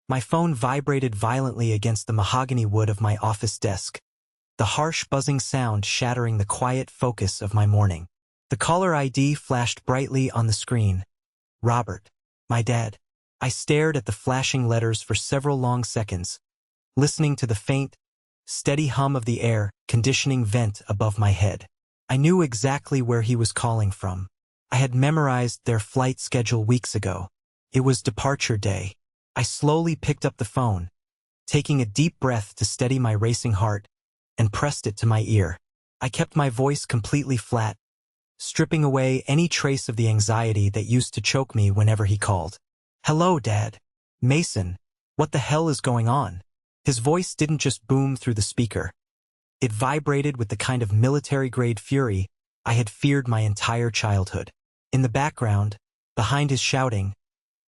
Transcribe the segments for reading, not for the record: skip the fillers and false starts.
My phone vibrated violently against the mahogany wood of my office desk, the harsh buzzing sound shattering the quiet focus of my morning. The caller ID flashed brightly on the screen. Robert. My dad. I stared at the flashing letters for several long seconds, listening to the faint, steady hum of the air conditioning vent above my head. I knew exactly where he was calling from. I had memorized their flight schedule weeks ago. It was departure day. I slowly picked up the phone, taking a deep breath to steady my racing heart, and pressed it to my ear. I kept my voice completely flat, stripping away any trace of the anxiety that used to choke me whenever he called. Hello, Dad. Mason, what the hell is going on? His voice didn't just boom through the speaker. It vibrated with the kind of military-grade fury I had feared my entire childhood. In the background, behind his shouting,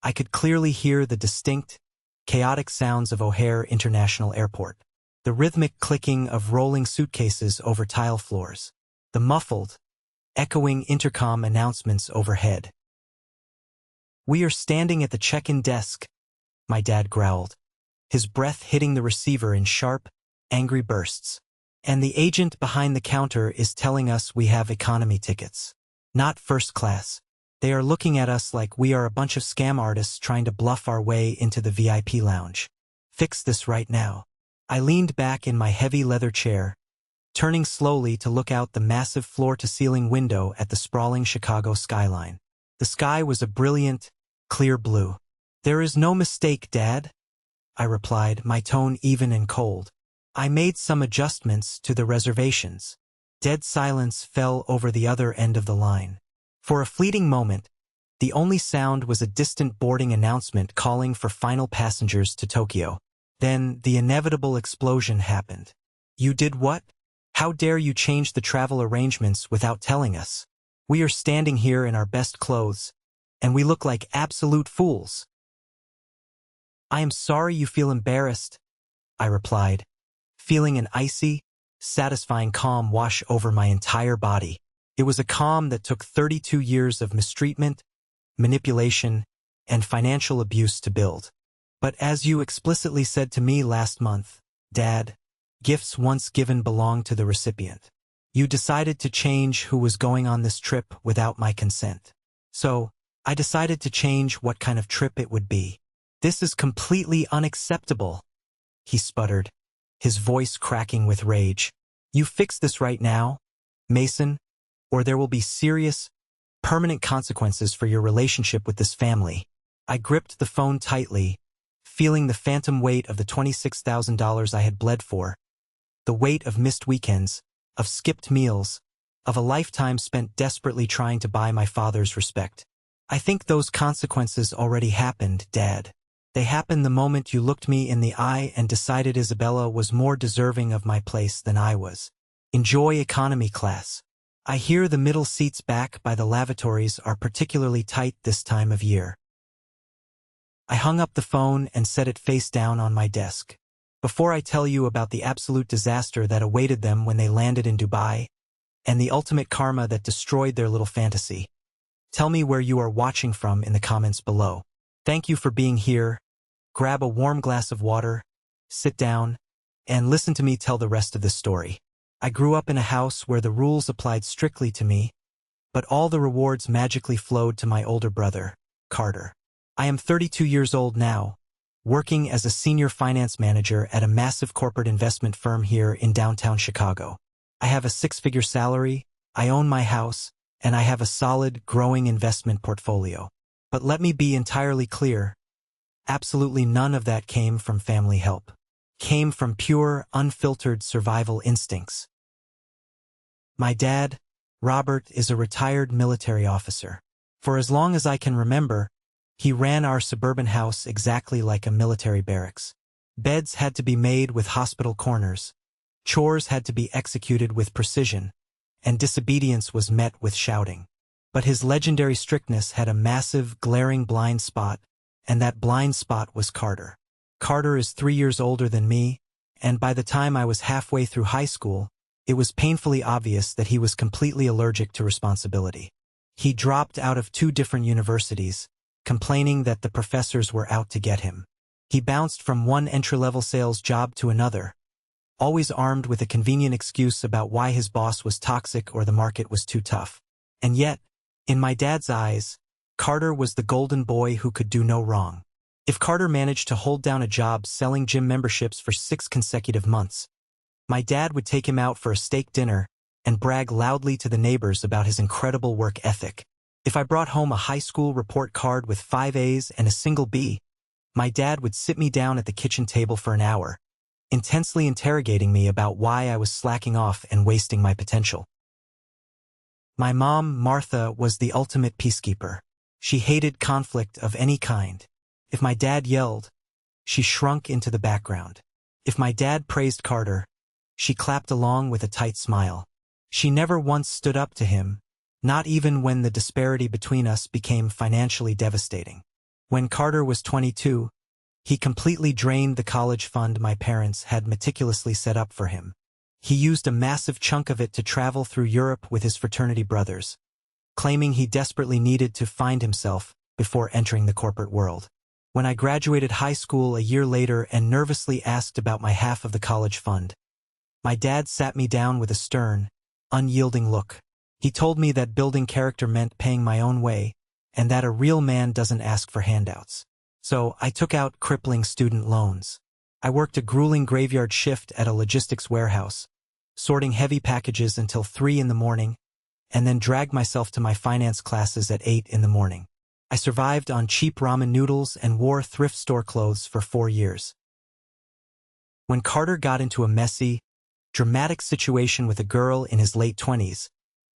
I could clearly hear the distinct, chaotic sounds of O'Hare International Airport, the rhythmic clicking of rolling suitcases over tile floors, the muffled, echoing intercom announcements overhead. We are standing at the check-in desk, my dad growled, his breath hitting the receiver in sharp, angry bursts. And the agent behind the counter is telling us we have economy tickets, not first class. They are looking at us like we are a bunch of scam artists trying to bluff our way into the VIP lounge. Fix this right now. I leaned back in my heavy leather chair, turning slowly to look out the massive floor-to-ceiling window at the sprawling Chicago skyline. The sky was a brilliant, clear blue. There is no mistake, Dad, I replied, my tone even and cold. I made some adjustments to the reservations. Dead silence fell over the other end of the line. For a fleeting moment, the only sound was a distant boarding announcement calling for final passengers to Tokyo. Then the inevitable explosion happened. You did what? How dare you change the travel arrangements without telling us? We are standing here in our best clothes, and we look like absolute fools. I am sorry you feel embarrassed, I replied, feeling an icy, satisfying calm wash over my entire body. It was a calm that took 32 years of mistreatment, manipulation, and financial abuse to build. But as you explicitly said to me last month, Dad, gifts once given belong to the recipient. You decided to change who was going on this trip without my consent. So, I decided to change what kind of trip it would be. This is completely unacceptable, he sputtered, his voice cracking with rage. You fix this right now, Mason, or there will be serious, permanent consequences for your relationship with this family. I gripped the phone tightly, feeling the phantom weight of the $26,000 I had bled for, the weight of missed weekends, of skipped meals, of a lifetime spent desperately trying to buy my father's respect. I think those consequences already happened, Dad. They happened the moment you looked me in the eye and decided Isabella was more deserving of my place than I was. Enjoy economy class. I hear the middle seats back by the lavatories are particularly tight this time of year. I hung up the phone and set it face down on my desk. Before I tell you about the absolute disaster that awaited them when they landed in Dubai, and the ultimate karma that destroyed their little fantasy, tell me where you are watching from in the comments below. Thank you for being here. Grab a warm glass of water, sit down, and listen to me tell the rest of this story. I grew up in a house where the rules applied strictly to me, but all the rewards magically flowed to my older brother, Carter. I am 32 years old now, working as a senior finance manager at a massive corporate investment firm here in downtown Chicago. I have a six-figure salary, I own my house, and I have a solid, growing investment portfolio. But let me be entirely clear, absolutely none of that came from family help. Came from pure, unfiltered survival instincts. My dad, Robert, is a retired military officer. For as long as I can remember, he ran our suburban house exactly like a military barracks. Beds had to be made with hospital corners, chores had to be executed with precision, and disobedience was met with shouting. But his legendary strictness had a massive, glaring blind spot, and that blind spot was Carter. Carter is 3 years older than me, and by the time I was halfway through high school, it was painfully obvious that he was completely allergic to responsibility. He dropped out of 2 different universities, complaining that the professors were out to get him. He bounced from one entry-level sales job to another, always armed with a convenient excuse about why his boss was toxic or the market was too tough. And yet, in my dad's eyes, Carter was the golden boy who could do no wrong. If Carter managed to hold down a job selling gym memberships for 6 consecutive months, my dad would take him out for a steak dinner and brag loudly to the neighbors about his incredible work ethic. If I brought home a high school report card with 5 A's and a single B, my dad would sit me down at the kitchen table for an hour, intensely interrogating me about why I was slacking off and wasting my potential. My mom, Martha, was the ultimate peacekeeper. She hated conflict of any kind. If my dad yelled, she shrunk into the background. If my dad praised Carter, she clapped along with a tight smile. She never once stood up to him, not even when the disparity between us became financially devastating. When Carter was 22, he completely drained the college fund my parents had meticulously set up for him. He used a massive chunk of it to travel through Europe with his fraternity brothers, claiming he desperately needed to find himself before entering the corporate world. When I graduated high school a year later and nervously asked about my half of the college fund, my dad sat me down with a stern, unyielding look. He told me that building character meant paying my own way, and that a real man doesn't ask for handouts. So I took out crippling student loans. I worked a grueling graveyard shift at a logistics warehouse, sorting heavy packages until 3 in the morning, and then dragged myself to my finance classes at 8 in the morning. I survived on cheap ramen noodles and wore thrift store clothes for 4 years. When Carter got into a messy, dramatic situation with a girl in his late 20s,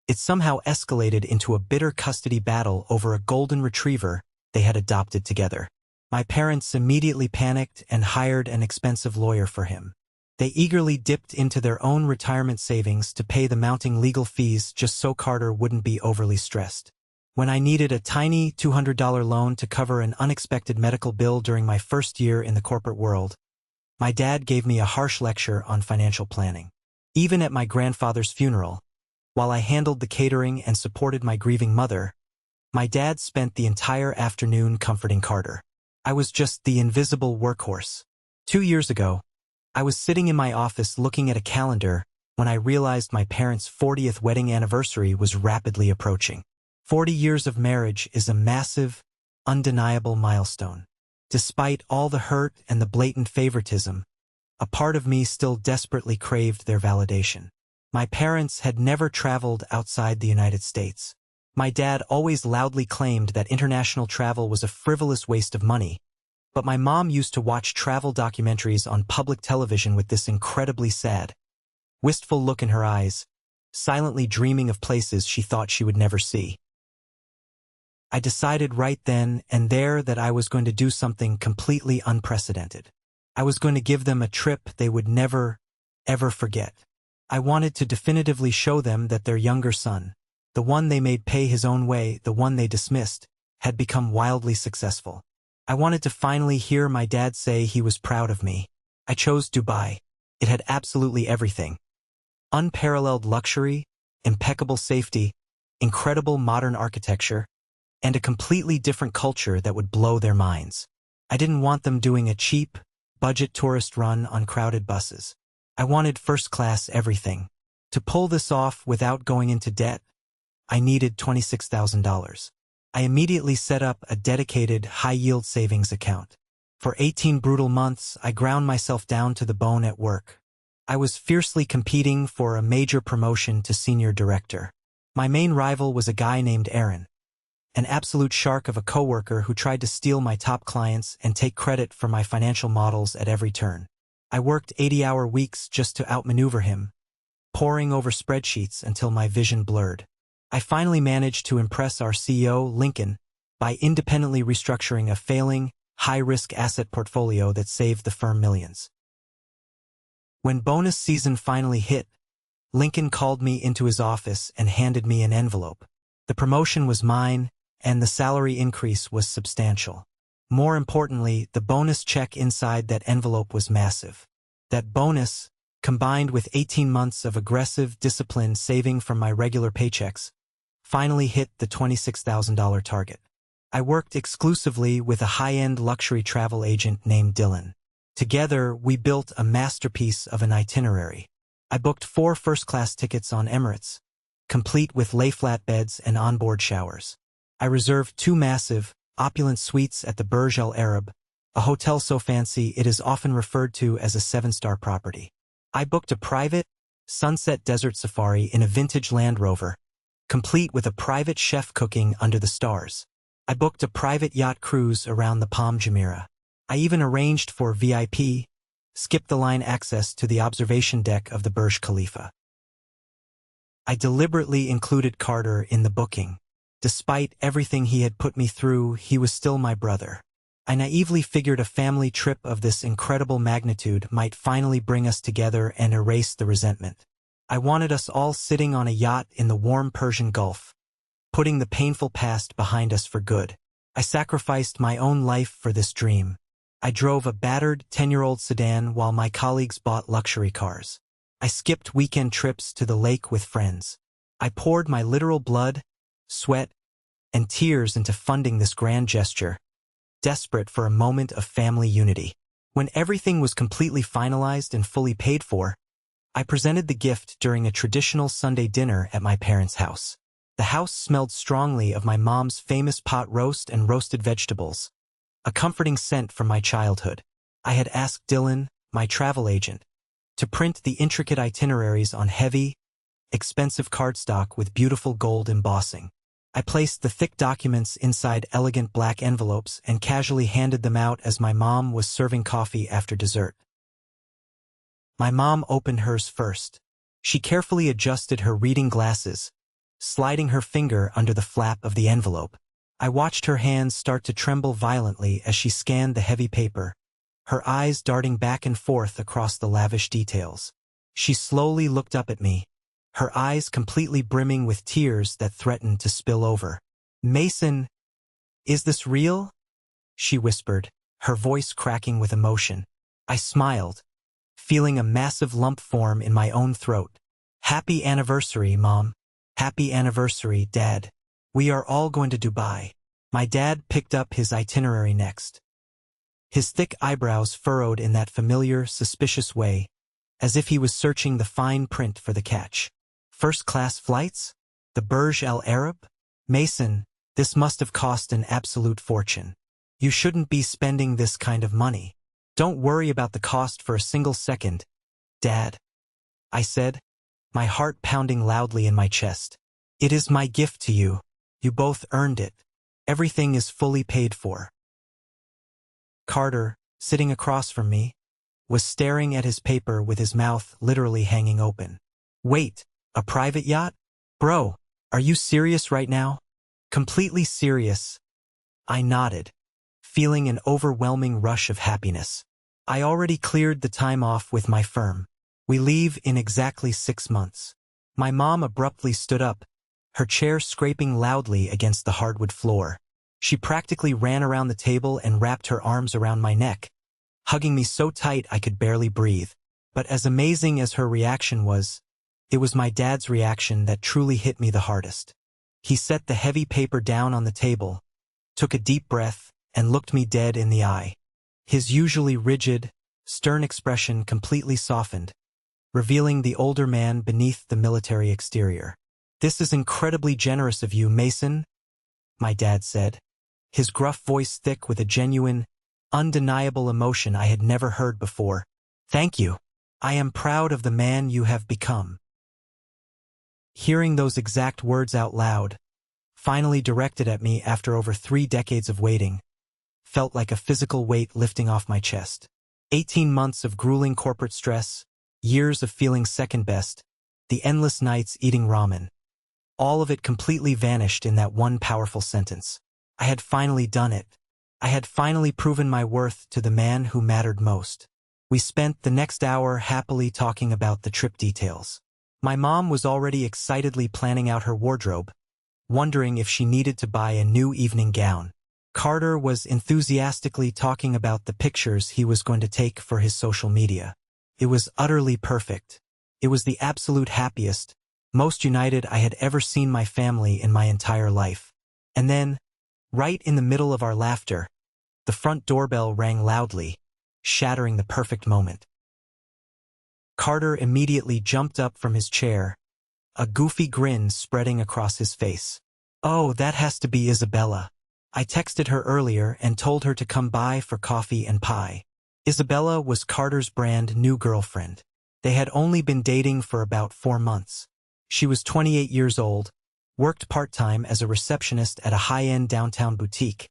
it somehow escalated into a bitter custody battle over a golden retriever they had adopted together. My parents immediately panicked and hired an expensive lawyer for him. They eagerly dipped into their own retirement savings to pay the mounting legal fees just so Carter wouldn't be overly stressed. When I needed a tiny $200 loan to cover an unexpected medical bill during my first year in the corporate world, my dad gave me a harsh lecture on financial planning. Even at my grandfather's funeral, while I handled the catering and supported my grieving mother, my dad spent the entire afternoon comforting Carter. I was just the invisible workhorse. 2 years ago, I was sitting in my office looking at a calendar when I realized my parents' 40th wedding anniversary was rapidly approaching. 40 years of marriage is a massive, undeniable milestone. Despite all the hurt and the blatant favoritism, a part of me still desperately craved their validation. My parents had never traveled outside the United States. My dad always loudly claimed that international travel was a frivolous waste of money, but my mom used to watch travel documentaries on public television with this incredibly sad, wistful look in her eyes, silently dreaming of places she thought she would never see. I decided right then and there that I was going to do something completely unprecedented. I was going to give them a trip they would never, ever forget. I wanted to definitively show them that their younger son, the one they made pay his own way, the one they dismissed, had become wildly successful. I wanted to finally hear my dad say he was proud of me. I chose Dubai. It had absolutely everything. Unparalleled luxury, impeccable safety, incredible modern architecture, and a completely different culture that would blow their minds. I didn't want them doing a cheap, budget tourist run on crowded buses. I wanted first-class everything. To pull this off without going into debt, I needed $26,000. I immediately set up a dedicated, high-yield savings account. For 18 brutal months, I ground myself down to the bone at work. I was fiercely competing for a major promotion to senior director. My main rival was a guy named Aaron, an absolute shark of a coworker who tried to steal my top clients and take credit for my financial models at every turn. I worked 80-hour weeks just to outmaneuver him, poring over spreadsheets until my vision blurred. I finally managed to impress our CEO, Lincoln, by independently restructuring a failing, high-risk asset portfolio that saved the firm millions. When bonus season finally hit, Lincoln called me into his office and handed me an envelope. The promotion was mine, and the salary increase was substantial. More importantly, the bonus check inside that envelope was massive. That bonus, combined with 18 months of aggressive, disciplined saving from my regular paychecks, finally hit the $26,000 target. I worked exclusively with a high-end luxury travel agent named Dylan. Together, we built a masterpiece of an itinerary. I booked 4 first-class tickets on Emirates, complete with lay-flat beds and onboard showers. I reserved 2 massive, opulent suites at the Burj Al Arab, a hotel so fancy it is often referred to as a 7-star property. I booked a private, sunset desert safari in a vintage Land Rover, complete with a private chef cooking under the stars. I booked a private yacht cruise around the Palm Jumeirah. I even arranged for VIP, skip-the-line access to the observation deck of the Burj Khalifa. I deliberately included Carter in the booking. Despite everything he had put me through, he was still my brother. I naively figured a family trip of this incredible magnitude might finally bring us together and erase the resentment. I wanted us all sitting on a yacht in the warm Persian Gulf, putting the painful past behind us for good. I sacrificed my own life for this dream. I drove a battered 10-year-old sedan while my colleagues bought luxury cars. I skipped weekend trips to the lake with friends. I poured my literal blood, sweat, and tears into funding this grand gesture, desperate for a moment of family unity. When everything was completely finalized and fully paid for, I presented the gift during a traditional Sunday dinner at my parents' house. The house smelled strongly of my mom's famous pot roast and roasted vegetables, a comforting scent from my childhood. I had asked Dylan, my travel agent, to print the intricate itineraries on heavy, expensive cardstock with beautiful gold embossing. I placed the thick documents inside elegant black envelopes and casually handed them out as my mom was serving coffee after dessert. My mom opened hers first. She carefully adjusted her reading glasses, sliding her finger under the flap of the envelope. I watched her hands start to tremble violently as she scanned the heavy paper, her eyes darting back and forth across the lavish details. She slowly looked up at me, her eyes completely brimming with tears that threatened to spill over. "Mason, is this real?" she whispered, her voice cracking with emotion. I smiled, feeling a massive lump form in my own throat. "Happy anniversary, Mom. Happy anniversary, Dad. We are all going to Dubai." My dad picked up his itinerary next. His thick eyebrows furrowed in that familiar, suspicious way, as if he was searching the fine print for the catch. "First-class flights? The Burj Al Arab? Mason, this must have cost an absolute fortune. You shouldn't be spending this kind of money. Don't worry about the cost for a single second, Dad," I said, my heart pounding loudly in my chest. "It is my gift to you. You both earned it. Everything is fully paid for." Carter, sitting across from me, was staring at his paper with his mouth literally hanging open. "Wait, a private yacht? Bro, are you serious right now?" "Completely serious." I nodded, feeling an overwhelming rush of happiness. I already cleared the time off with my firm. We leave in exactly 6 months. My mom abruptly stood up, her chair scraping loudly against the hardwood floor. She practically ran around the table and wrapped her arms around my neck, hugging me so tight I could barely breathe. But as amazing as her reaction was, it was my dad's reaction that truly hit me the hardest. He set the heavy paper down on the table, took a deep breath, and looked me dead in the eye. His usually rigid, stern expression completely softened, revealing the older man beneath the military exterior. "This is incredibly generous of you, Mason," my dad said, his gruff voice thick with a genuine, undeniable emotion I had never heard before. "Thank you. I am proud of the man you have become." Hearing those exact words out loud, finally directed at me after over 3 decades of waiting, felt like a physical weight lifting off my chest. 18 months of grueling corporate stress, years of feeling second best, the endless nights eating ramen. All of it completely vanished in that one powerful sentence. I had finally done it. I had finally proven my worth to the man who mattered most. We spent the next hour happily talking about the trip details. My mom was already excitedly planning out her wardrobe, wondering if she needed to buy a new evening gown. Carter was enthusiastically talking about the pictures he was going to take for his social media. It was utterly perfect. It was the absolute happiest, most united I had ever seen my family in my entire life. And then, Right in the middle of our laughter, the front doorbell rang loudly, shattering the perfect moment. Carter immediately jumped up from his chair, a goofy grin spreading across his face. "Oh, that has to be Isabella. I texted her earlier and told her to come by for coffee and pie." Isabella was Carter's brand new girlfriend. They had only been dating for about 4 months. She was 28 years old, worked part-time as a receptionist at a high-end downtown boutique,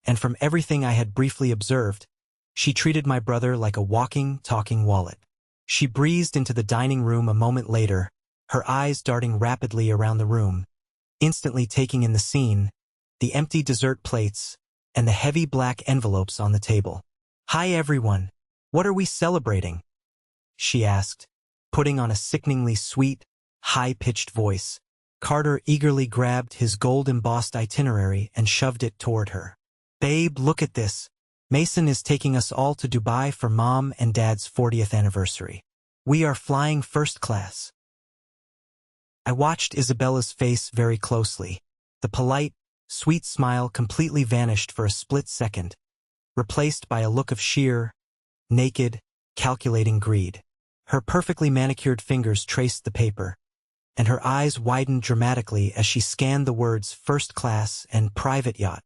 and from everything I had briefly observed, she treated my brother like a walking, talking wallet. She breezed into the dining room a moment later, her eyes darting rapidly around the room, instantly taking in the scene, the empty dessert plates, and the heavy black envelopes on the table. "Hi everyone, what are we celebrating?" she asked, putting on a sickeningly sweet, high-pitched voice. Carter eagerly grabbed his gold-embossed itinerary and shoved it toward her. "Babe, look at this. Mason is taking us all to Dubai for Mom and Dad's 40th anniversary. We are flying first class." I watched Isabella's face very closely. The polite, sweet smile completely vanished for a split second, replaced by a look of sheer, naked, calculating greed. Her perfectly manicured fingers traced the paper, and her eyes widened dramatically as she scanned the words first class and private yacht.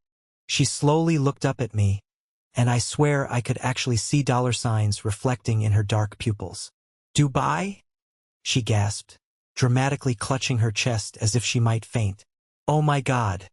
She slowly looked up at me, and I swear I could actually see dollar signs reflecting in her dark pupils. "Dubai?" she gasped, dramatically clutching her chest as if she might faint. "Oh my God.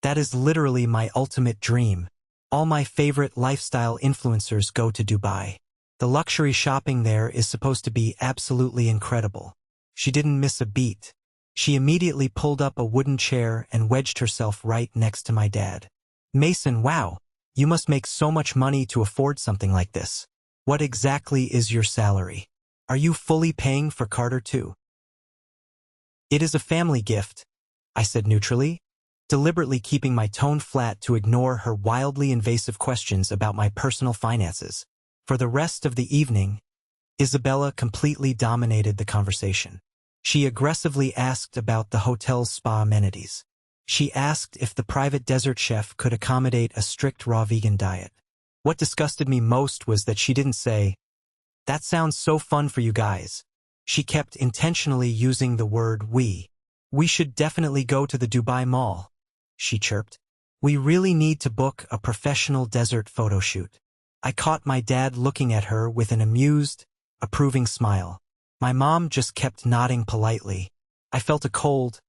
That is literally my ultimate dream. All my favorite lifestyle influencers go to Dubai. The luxury shopping there is supposed to be absolutely incredible." She didn't miss a beat. She immediately pulled up a wooden chair and wedged herself right next to my dad. "Mason, wow, you must make so much money to afford something like this. What exactly is your salary? Are you fully paying for Carter too?" "It is a family gift," I said neutrally, deliberately keeping my tone flat to ignore her wildly invasive questions about my personal finances. For the rest of the evening, Isabella completely dominated the conversation. She aggressively asked about the hotel's spa amenities. She asked if the private desert chef could accommodate a strict raw vegan diet. What disgusted me most was that she didn't say, "That sounds so fun for you guys." She kept intentionally using the word we. "We should definitely go to the Dubai Mall," she chirped. "We really need to book a professional desert photo shoot." I caught my dad looking at her with an amused, approving smile. My mom just kept nodding politely. I felt a cold,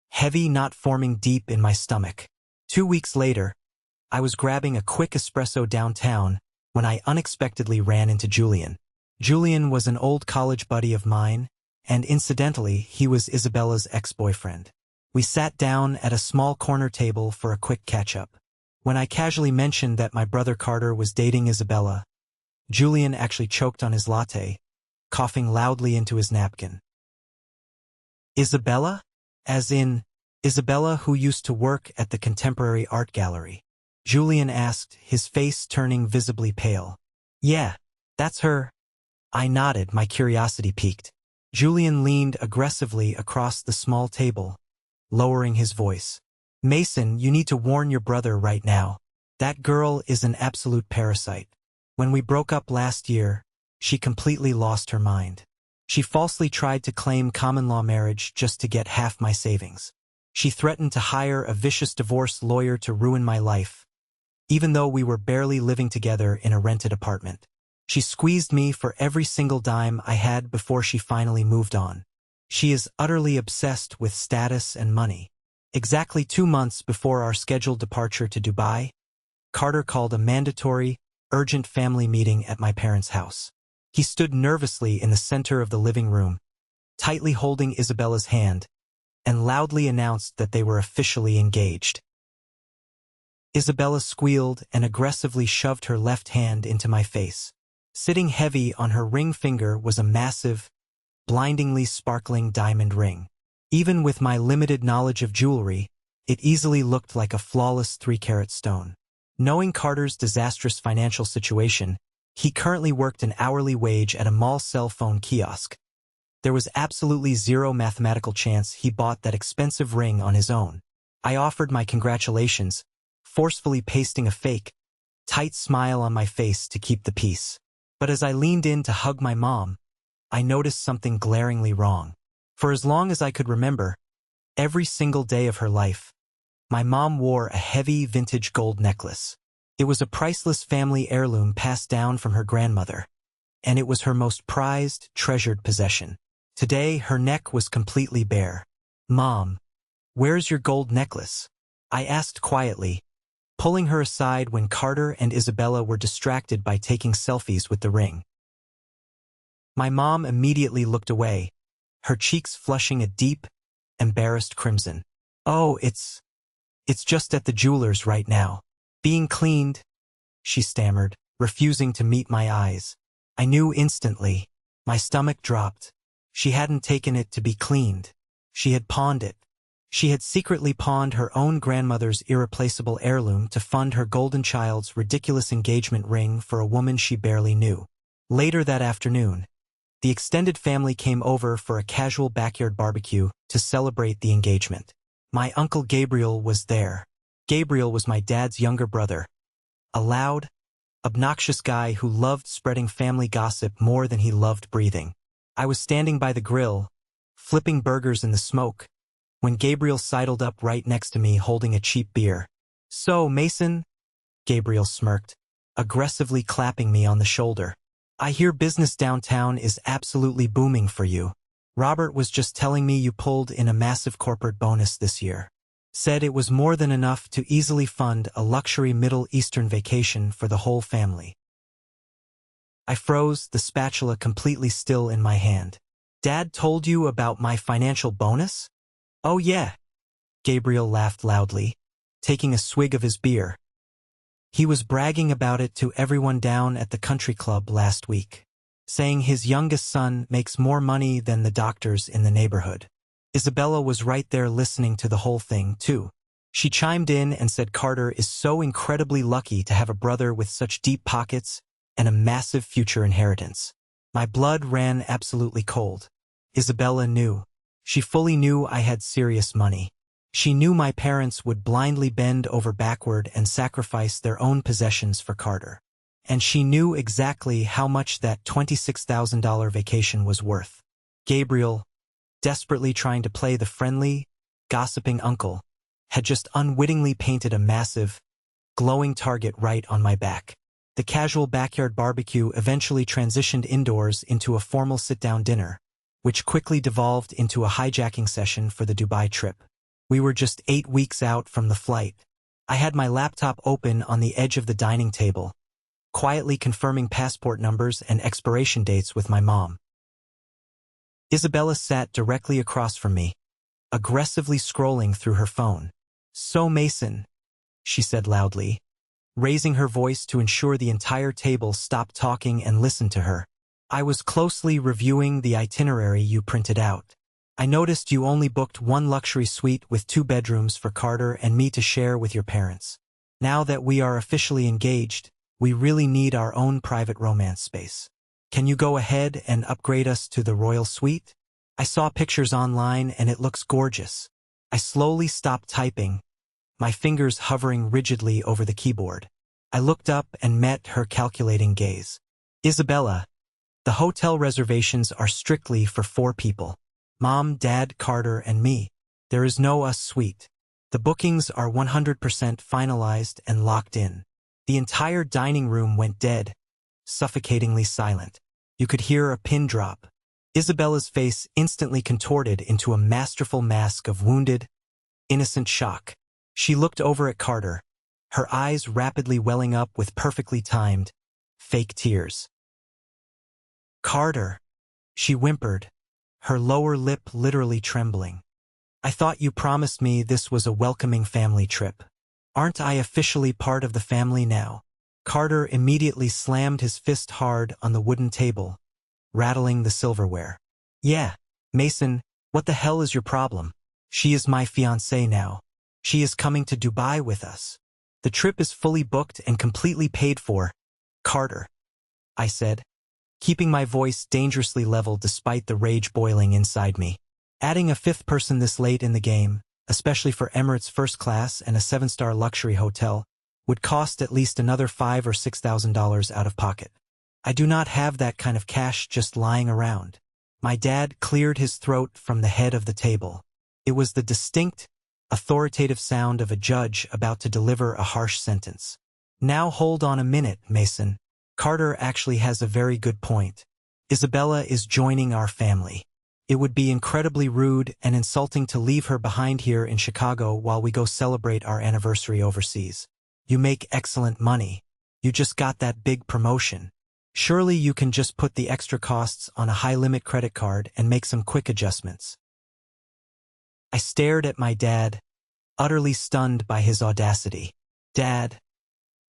heavy knot forming deep in my stomach. 2 weeks later, I was grabbing a quick espresso downtown when I unexpectedly ran into Julian. Julian was an old college buddy of mine, and incidentally, he was Isabella's ex-boyfriend. We sat down at a small corner table for a quick catch-up. When I casually mentioned that my brother Carter was dating Isabella, Julian actually choked on his latte, coughing loudly into his napkin. "Isabella? As in, Isabella who used to work at the Contemporary Art Gallery?" Julian asked, his face turning visibly pale. "Yeah, that's her." I nodded, my curiosity piqued. Julian leaned aggressively across the small table, lowering his voice. "Mason, you need to warn your brother right now. That girl is an absolute parasite. When we broke up last year, she completely lost her mind. She falsely tried to claim common-law marriage just to get half my savings. She threatened to hire a vicious divorce lawyer to ruin my life, even though we were barely living together in a rented apartment. She squeezed me for every single dime I had before she finally moved on. She is utterly obsessed with status and money." Exactly 2 months before our scheduled departure to Dubai, Carter called a mandatory, urgent family meeting at my parents' house. He stood nervously in the center of the living room, tightly holding Isabella's hand, and loudly announced that they were officially engaged. Isabella squealed and aggressively shoved her left hand into my face. Sitting heavy on her ring finger was a massive, blindingly sparkling diamond ring. Even with my limited knowledge of jewelry, it easily looked like a flawless 3-carat stone. Knowing Carter's disastrous financial situation, he currently worked an hourly wage at a mall cell phone kiosk. There was absolutely zero mathematical chance he bought that expensive ring on his own. I offered my congratulations, forcefully pasting a fake, tight smile on my face to keep the peace. But as I leaned in to hug my mom, I noticed something glaringly wrong. For as long as I could remember, every single day of her life, my mom wore a heavy vintage gold necklace. It was a priceless family heirloom passed down from her grandmother, and it was her most prized, treasured possession. Today, her neck was completely bare. "Mom, where's your gold necklace?" I asked quietly, pulling her aside when Carter and Isabella were distracted by taking selfies with the ring. My mom immediately looked away, her cheeks flushing a deep, embarrassed crimson. "Oh, it's just at the jeweler's right now. Being cleaned," she stammered, refusing to meet my eyes. I knew instantly. My stomach dropped. She hadn't taken it to be cleaned. She had pawned it. She had secretly pawned her own grandmother's irreplaceable heirloom to fund her golden child's ridiculous engagement ring for a woman she barely knew. Later that afternoon, the extended family came over for a casual backyard barbecue to celebrate the engagement. My Uncle Gabriel was there. Gabriel was my dad's younger brother, a loud, obnoxious guy who loved spreading family gossip more than he loved breathing. I was standing by the grill, flipping burgers in the smoke, when Gabriel sidled up right next to me holding a cheap beer. "So, Mason," Gabriel smirked, aggressively clapping me on the shoulder. "I hear business downtown is absolutely booming for you. Robert was just telling me you pulled in a massive corporate bonus this year. Said it was more than enough to easily fund a luxury Middle Eastern vacation for the whole family." I froze, the spatula completely still in my hand. "Dad told you about my financial bonus?" "Oh yeah," Gabriel laughed loudly, taking a swig of his beer. "He was bragging about it to everyone down at the country club last week, saying his youngest son makes more money than the doctors in the neighborhood." Isabella was right there listening to the whole thing, too. She chimed in and said Carter is so incredibly lucky to have a brother with such deep pockets and a massive future inheritance. My blood ran absolutely cold. Isabella knew. She fully knew I had serious money. She knew my parents would blindly bend over backward and sacrifice their own possessions for Carter. And she knew exactly how much that $26,000 vacation was worth. Gabriel, desperately trying to play the friendly, gossiping uncle, had just unwittingly painted a massive, glowing target right on my back. The casual backyard barbecue eventually transitioned indoors into a formal sit-down dinner, which quickly devolved into a hijacking session for the Dubai trip. We were just 8 weeks out from the flight. I had my laptop open on the edge of the dining table, quietly confirming passport numbers and expiration dates with my mom. Isabella sat directly across from me, aggressively scrolling through her phone. "So Mason," she said loudly, raising her voice to ensure the entire table stopped talking and listened to her. "I was closely reviewing the itinerary you printed out. I noticed you only booked one luxury suite with 2 bedrooms for Carter and me to share with your parents. Now that we are officially engaged, we really need our own private romance space. Can you go ahead and upgrade us to the royal suite? I saw pictures online and it looks gorgeous." I slowly stopped typing, my fingers hovering rigidly over the keyboard. I looked up and met her calculating gaze. "Isabella, the hotel reservations are strictly for 4 people. Mom, Dad, Carter, and me. There is no us suite. The bookings are 100% finalized and locked in." The entire dining room went dead, suffocatingly silent. You could hear a pin drop. Isabella's face instantly contorted into a masterful mask of wounded, innocent shock. She looked over at Carter, her eyes rapidly welling up with perfectly timed, fake tears. "Carter," she whimpered, her lower lip literally trembling. "I thought you promised me this was a welcoming family trip. Aren't I officially part of the family now?" Carter immediately slammed his fist hard on the wooden table, rattling the silverware. "Yeah, Mason, what the hell is your problem? She is my fiancée now. She is coming to Dubai with us. The trip is fully booked and completely paid for." "Carter," I said, keeping my voice dangerously level despite the rage boiling inside me. "Adding a 5th person this late in the game, especially for Emirates first class and a 7-star luxury hotel, would cost at least another $5,000 or $6,000 out of pocket. I do not have that kind of cash just lying around. My dad cleared his throat from the head of the table. It was the distinct, authoritative sound of a judge about to deliver a harsh sentence. Now hold on a minute, Mason. Carter actually has a very good point. Isabella is joining our family. It would be incredibly rude and insulting to leave her behind here in Chicago while we go celebrate our anniversary overseas. You make excellent money. You just got that big promotion. Surely you can just put the extra costs on a high-limit credit card and make some quick adjustments. I stared at my dad, utterly stunned by his audacity. Dad,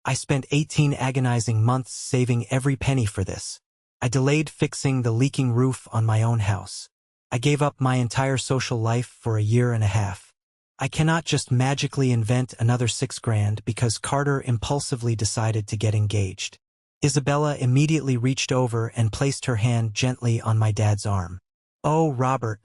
I spent 18 agonizing months saving every penny for this. I delayed fixing the leaking roof on my own house. I gave up my entire social life for a year and a half. I cannot just magically invent another $6,000 because Carter impulsively decided to get engaged. Isabella immediately reached over and placed her hand gently on my dad's arm. Oh, Robert,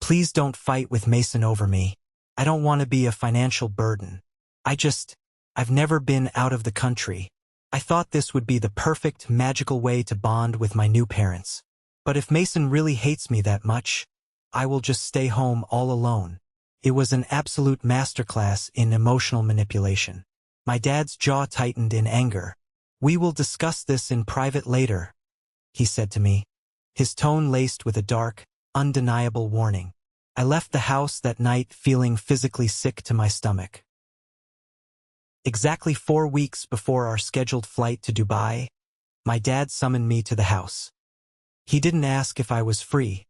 please don't fight with Mason over me. I don't want to be a financial burden. I've never been out of the country. I thought this would be the perfect, magical way to bond with my new parents. But if Mason really hates me that much, I will just stay home all alone. It was an absolute masterclass in emotional manipulation. My dad's jaw tightened in anger. We will discuss this in private later, he said to me, his tone laced with a dark, undeniable warning. I left the house that night feeling physically sick to my stomach. Exactly 4 weeks before our scheduled flight to Dubai, my dad summoned me to the house. He didn't ask if I was free.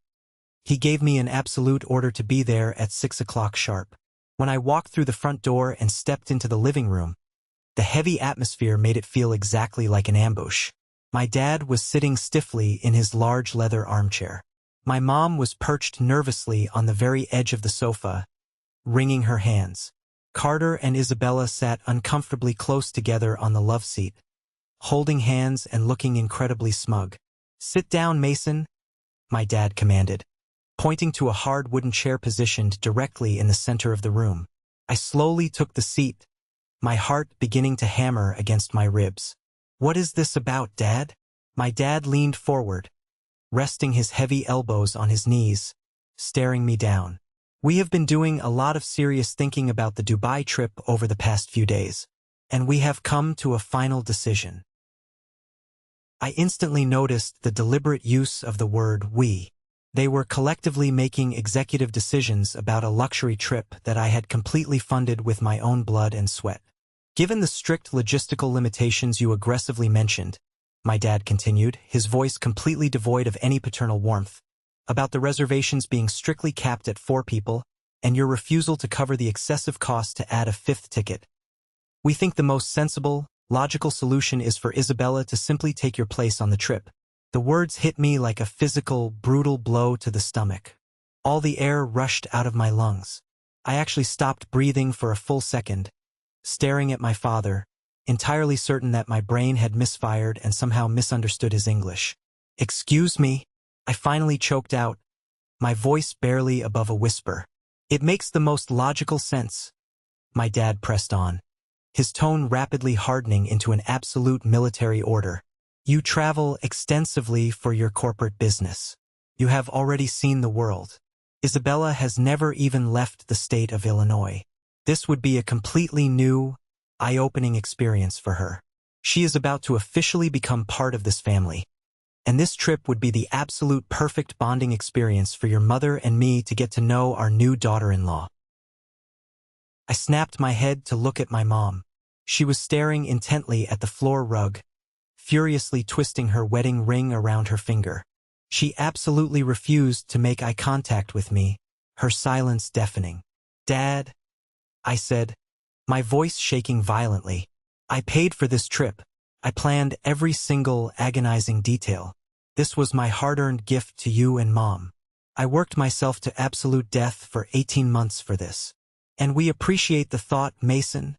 He gave me an absolute order to be there at 6 o'clock sharp. When I walked through the front door and stepped into the living room, the heavy atmosphere made it feel exactly like an ambush. My dad was sitting stiffly in his large leather armchair. My mom was perched nervously on the very edge of the sofa, wringing her hands. Carter and Isabella sat uncomfortably close together on the love seat, holding hands and looking incredibly smug. Sit down, Mason, my dad commanded, pointing to a hard wooden chair positioned directly in the center of the room. I slowly took the seat, my heart beginning to hammer against my ribs. What is this about, Dad? My dad leaned forward, resting his heavy elbows on his knees, staring me down. We have been doing a lot of serious thinking about the Dubai trip over the past few days, and we have come to a final decision. I instantly noticed the deliberate use of the word we. They were collectively making executive decisions about a luxury trip that I had completely funded with my own blood and sweat. Given the strict logistical limitations you aggressively mentioned, my dad continued, his voice completely devoid of any paternal warmth, about the reservations being strictly capped at 4 people, and your refusal to cover the excessive cost to add a 5th ticket. We think the most sensible, logical solution is for Isabella to simply take your place on the trip. The words hit me like a physical, brutal blow to the stomach. All the air rushed out of my lungs. I actually stopped breathing for a full second, staring at my father, entirely certain that my brain had misfired and somehow misunderstood his English. Excuse me, I finally choked out, my voice barely above a whisper. It makes the most logical sense, my dad pressed on, his tone rapidly hardening into an absolute military order. You travel extensively for your corporate business. You have already seen the world. Isabella has never even left the state of Illinois. This would be a completely new, eye-opening experience for her. She is about to officially become part of this family, and this trip would be the absolute perfect bonding experience for your mother and me to get to know our new daughter-in-law. I snapped my head to look at my mom. She was staring intently at the floor rug, furiously twisting her wedding ring around her finger. She absolutely refused to make eye contact with me, her silence deafening. Dad, I said, my voice shaking violently. I paid for this trip. I planned every single agonizing detail. This was my hard-earned gift to you and Mom. I worked myself to absolute death for 18 months for this. And we appreciate the thought, Mason,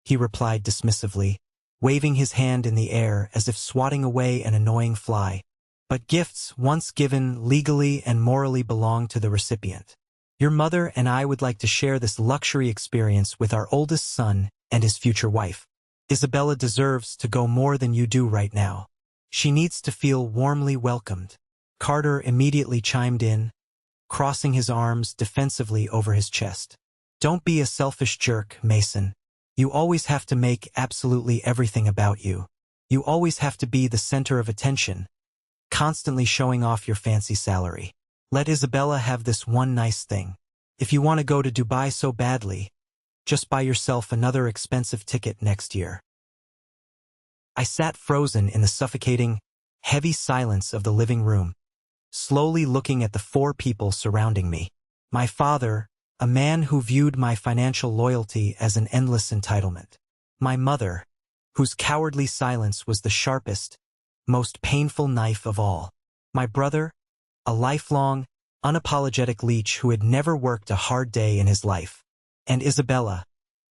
he replied dismissively, waving his hand in the air as if swatting away an annoying fly. But gifts, once given, legally and morally belong to the recipient. Your mother and I would like to share this luxury experience with our oldest son and his future wife. Isabella deserves to go more than you do right now. She needs to feel warmly welcomed." Carter immediately chimed in, crossing his arms defensively over his chest. "Don't be a selfish jerk, Mason. You always have to make absolutely everything about you. You always have to be the center of attention, constantly showing off your fancy salary. Let Isabella have this one nice thing. If you want to go to Dubai so badly, just buy yourself another expensive ticket next year." I sat frozen in the suffocating, heavy silence of the living room, slowly looking at the four people surrounding me. My father, a man who viewed my financial loyalty as an endless entitlement. My mother, whose cowardly silence was the sharpest, most painful knife of all. My brother, a lifelong, unapologetic leech who had never worked a hard day in his life. And Isabella,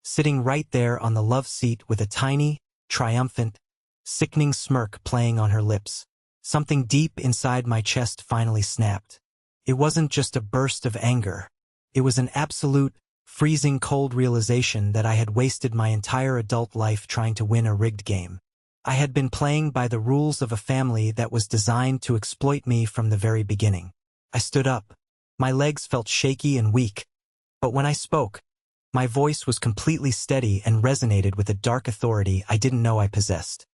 sitting right there on the love seat with a tiny, triumphant, sickening smirk playing on her lips. Something deep inside my chest finally snapped. It wasn't just a burst of anger. It was an absolute, freezing cold realization that I had wasted my entire adult life trying to win a rigged game. I had been playing by the rules of a family that was designed to exploit me from the very beginning. I stood up. My legs felt shaky and weak, but when I spoke, my voice was completely steady and resonated with a dark authority I didn't know I possessed.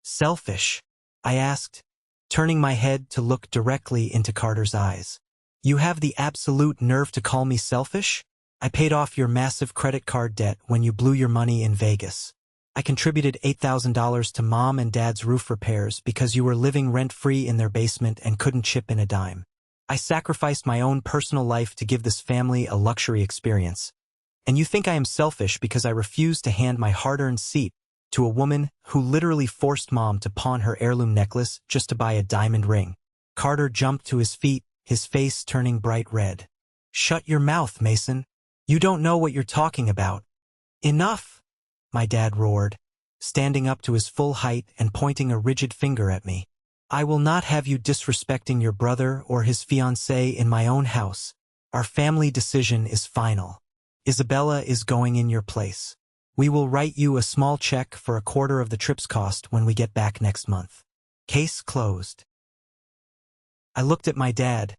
"Selfish?" I asked, turning my head to look directly into Carter's eyes. "You have the absolute nerve to call me selfish? I paid off your massive credit card debt when you blew your money in Vegas. I contributed $8,000 to Mom and Dad's roof repairs because you were living rent-free in their basement and couldn't chip in a dime. I sacrificed my own personal life to give this family a luxury experience. And you think I am selfish because I refused to hand my hard-earned seat to a woman who literally forced Mom to pawn her heirloom necklace just to buy a diamond ring?" Carter jumped to his feet, his face turning bright red. "Shut your mouth, Mason. You don't know what you're talking about." "Enough!" my dad roared, standing up to his full height and pointing a rigid finger at me. "I will not have you disrespecting your brother or his fiancée in my own house. Our family decision is final. Isabella is going in your place. We will write you a small check for a quarter of the trip's cost when we get back next month. Case closed." I looked at my dad,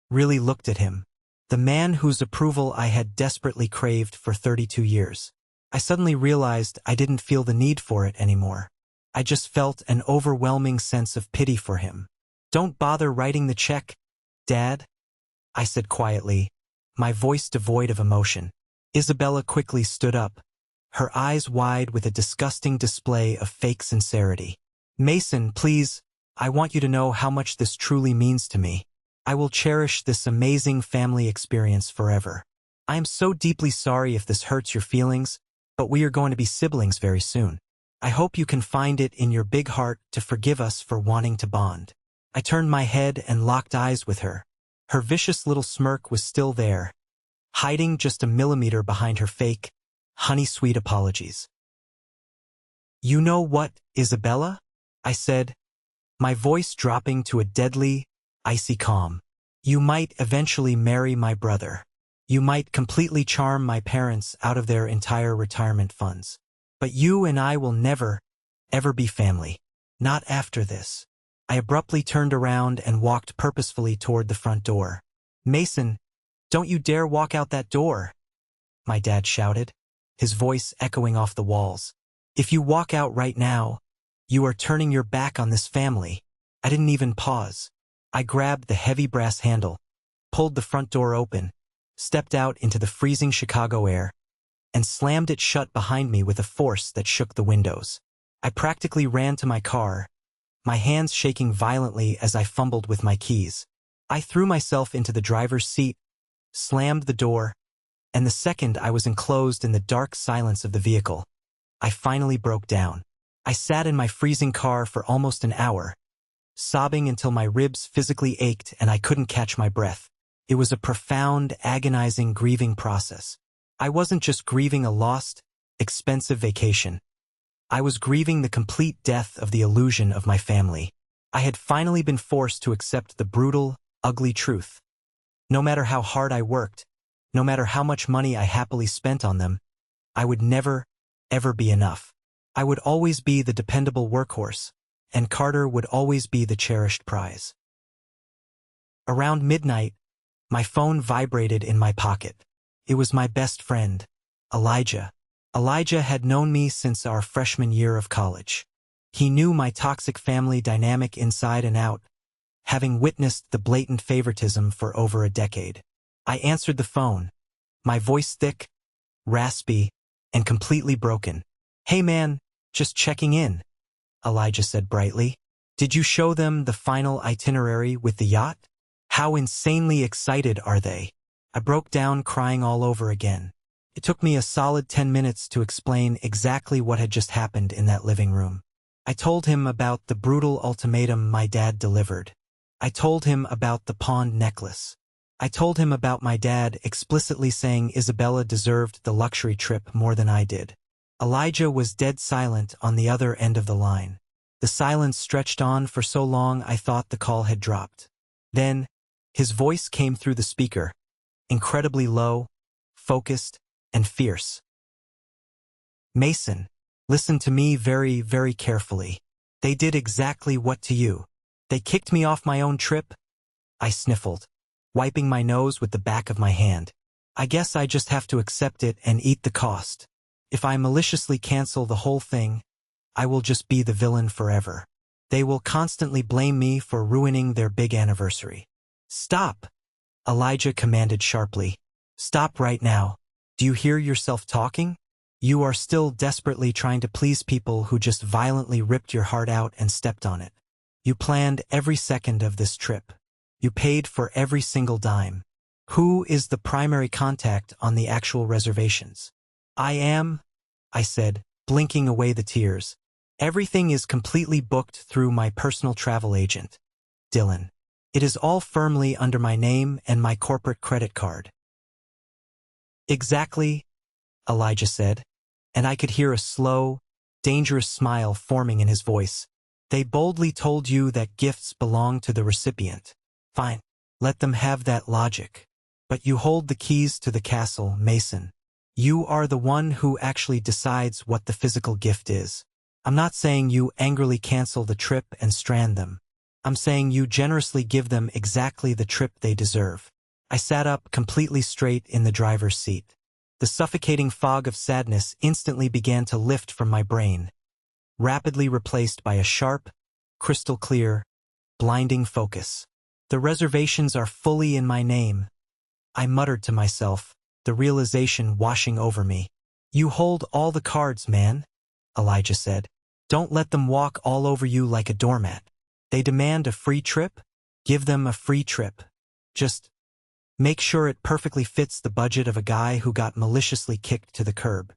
really looked at him, the man whose approval I had desperately craved for 32 years. I suddenly realized I didn't feel the need for it anymore. I just felt an overwhelming sense of pity for him. "Don't bother writing the check, Dad," I said quietly, my voice devoid of emotion. Isabella quickly stood up, her eyes wide with a disgusting display of fake sincerity. "Mason, please, I want you to know how much this truly means to me. I will cherish this amazing family experience forever. I am so deeply sorry if this hurts your feelings, but we are going to be siblings very soon. I hope you can find it in your big heart to forgive us for wanting to bond." I turned my head and locked eyes with her. Her vicious little smirk was still there, hiding just a millimeter behind her fake, honey-sweet apologies. "You know what, Isabella?" I said, my voice dropping to a deadly, icy calm. "You might eventually marry my brother. You might completely charm my parents out of their entire retirement funds. But you and I will never, ever be family. Not after this." I abruptly turned around and walked purposefully toward the front door. "Mason, don't you dare walk out that door," my dad shouted, his voice echoing off the walls. "If you walk out right now, you are turning your back on this family." I didn't even pause. I grabbed the heavy brass handle, pulled the front door open, stepped out into the freezing Chicago air, and slammed it shut behind me with a force that shook the windows. I practically ran to my car, my hands shaking violently as I fumbled with my keys. I threw myself into the driver's seat, slammed the door, and the second I was enclosed in the dark silence of the vehicle, I finally broke down. I sat in my freezing car for almost an hour, sobbing until my ribs physically ached and I couldn't catch my breath. It was a profound, agonizing grieving process. I wasn't just grieving a lost, expensive vacation. I was grieving the complete death of the illusion of my family. I had finally been forced to accept the brutal, ugly truth. No matter how hard I worked, no matter how much money I happily spent on them, I would never, ever be enough. I would always be the dependable workhorse, and Carter would always be the cherished prize. Around midnight, my phone vibrated in my pocket. It was my best friend, Elijah. Elijah had known me since our freshman year of college. He knew my toxic family dynamic inside and out, having witnessed the blatant favoritism for over a decade. I answered the phone, my voice thick, raspy, and completely broken. "Hey man, just checking in," Elijah said brightly. "Did you show them the final itinerary with the yacht? How insanely excited are they?" I broke down crying all over again. It took me a solid 10 minutes to explain exactly what had just happened in that living room. I told him about the brutal ultimatum my dad delivered. I told him about the pawned necklace. I told him about my dad explicitly saying Isabella deserved the luxury trip more than I did. Elijah was dead silent on the other end of the line. The silence stretched on for so long I thought the call had dropped. Then, his voice came through the speaker, incredibly low, focused, and fierce. "Mason, listen to me very, very carefully. They did exactly what to you? They kicked me off my own trip?" I sniffled, wiping my nose with the back of my hand. "I guess I just have to accept it and eat the cost. If I maliciously cancel the whole thing, I will just be the villain forever. They will constantly blame me for ruining their big anniversary." "Stop!" Elijah commanded sharply. "Stop right now. Do you hear yourself talking? You are still desperately trying to please people who just violently ripped your heart out and stepped on it. You planned every second of this trip. You paid for every single dime. Who is the primary contact on the actual reservations?" "I am," I said, blinking away the tears. "Everything is completely booked through my personal travel agent, Dylan. It is all firmly under my name and my corporate credit card." "Exactly," Elijah said, and I could hear a slow, dangerous smile forming in his voice. "They boldly told you that gifts belong to the recipient. Fine, let them have that logic. But you hold the keys to the castle, Mason. You are the one who actually decides what the physical gift is. I'm not saying you angrily cancel the trip and strand them. I'm saying you generously give them exactly the trip they deserve." I sat up completely straight in the driver's seat. The suffocating fog of sadness instantly began to lift from my brain, rapidly replaced by a sharp, crystal-clear, blinding focus. "The reservations are fully in my name," I muttered to myself, the realization washing over me. "You hold all the cards, man," Elijah said. "Don't let them walk all over you like a doormat. They demand a free trip? Give them a free trip. Just make sure it perfectly fits the budget of a guy who got maliciously kicked to the curb."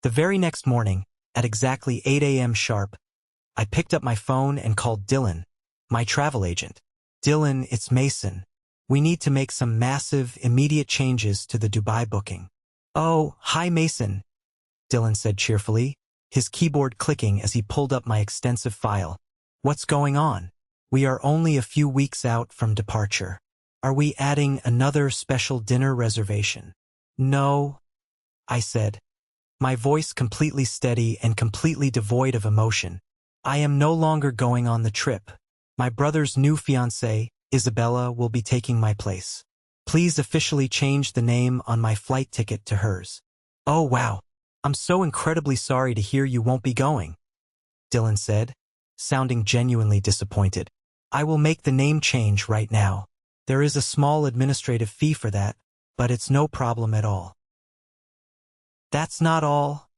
The very next morning, at exactly 8 a.m. sharp, I picked up my phone and called Dylan, my travel agent. "Dylan, it's Mason. We need to make some massive, immediate changes to the Dubai booking." "Oh, hi Mason," Dylan said cheerfully, his keyboard clicking as he pulled up my extensive file. "What's going on? We are only a few weeks out from departure. Are we adding another special dinner reservation?" "No," I said, my voice completely steady and completely devoid of emotion. "I am no longer going on the trip. My brother's new fiancée, Isabella, will be taking my place. Please officially change the name on my flight ticket to hers." "Oh wow, I'm so incredibly sorry to hear you won't be going," Dylan said, sounding genuinely disappointed. "I will make the name change right now. There is a small administrative fee for that, but it's no problem at all." "That's not all,"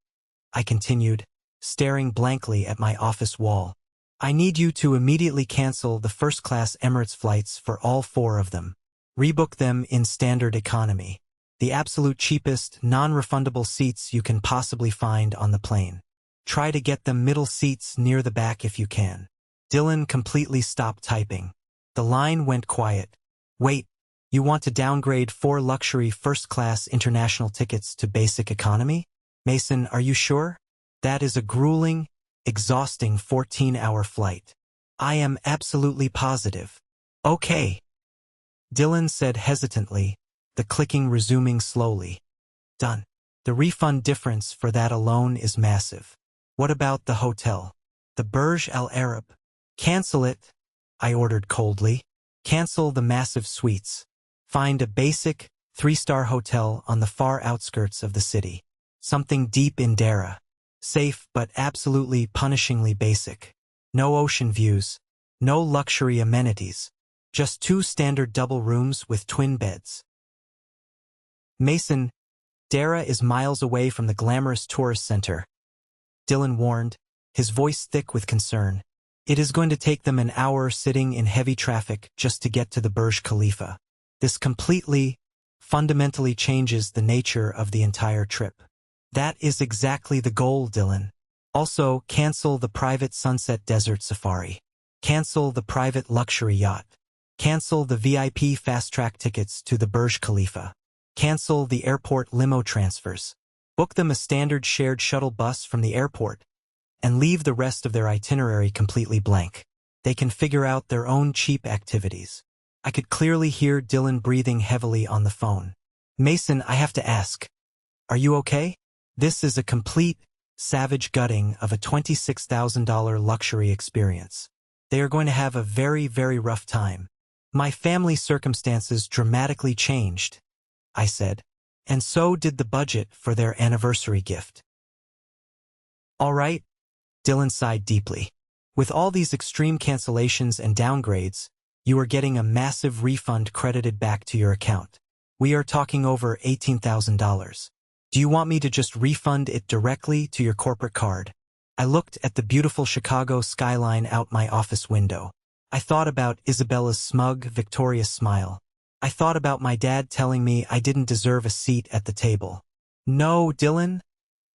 I continued, staring blankly at my office wall. "I need you to immediately cancel the first-class Emirates flights for all 4 of them. Rebook them in standard economy, the absolute cheapest, non-refundable seats you can possibly find on the plane. Try to get them middle seats near the back if you can." Dylan completely stopped typing. The line went quiet. "Wait, you want to downgrade 4 luxury first-class international tickets to basic economy? Mason, are you sure? That is a grueling, exhausting 14-hour flight." "I am absolutely positive." "Okay." Dylan said hesitantly, the clicking resuming slowly. Done. The refund difference for that alone is massive. What about the hotel? The Burj Al Arab. Cancel it, I ordered coldly. Cancel the massive suites. Find a basic, 3-star hotel on the far outskirts of the city. Something deep in Dara. Safe but absolutely punishingly basic. No ocean views. No luxury amenities. Just 2 standard double rooms with twin beds. Mason, Dara is miles away from the glamorous tourist center. Dylan warned, his voice thick with concern. It is going to take them an hour sitting in heavy traffic just to get to the Burj Khalifa. This completely, fundamentally changes the nature of the entire trip. That is exactly the goal, Dylan. Also, cancel the private Sunset Desert Safari. Cancel the private luxury yacht. Cancel the VIP fast-track tickets to the Burj Khalifa. Cancel the airport limo transfers. Book them a standard shared shuttle bus from the airport, and leave the rest of their itinerary completely blank. They can figure out their own cheap activities. I could clearly hear Dylan breathing heavily on the phone. Mason, I have to ask. Are you okay? This is a complete, savage gutting of a $26,000 luxury experience. They are going to have a very, very rough time. My family circumstances dramatically changed, I said, and so did the budget for their anniversary gift. All right, Dylan sighed deeply. With all these extreme cancellations and downgrades, you are getting a massive refund credited back to your account. We are talking over $18,000. Do you want me to just refund it directly to your corporate card? I looked at the beautiful Chicago skyline out my office window. I thought about Isabella's smug, victorious smile. I thought about my dad telling me I didn't deserve a seat at the table. No, Dylan,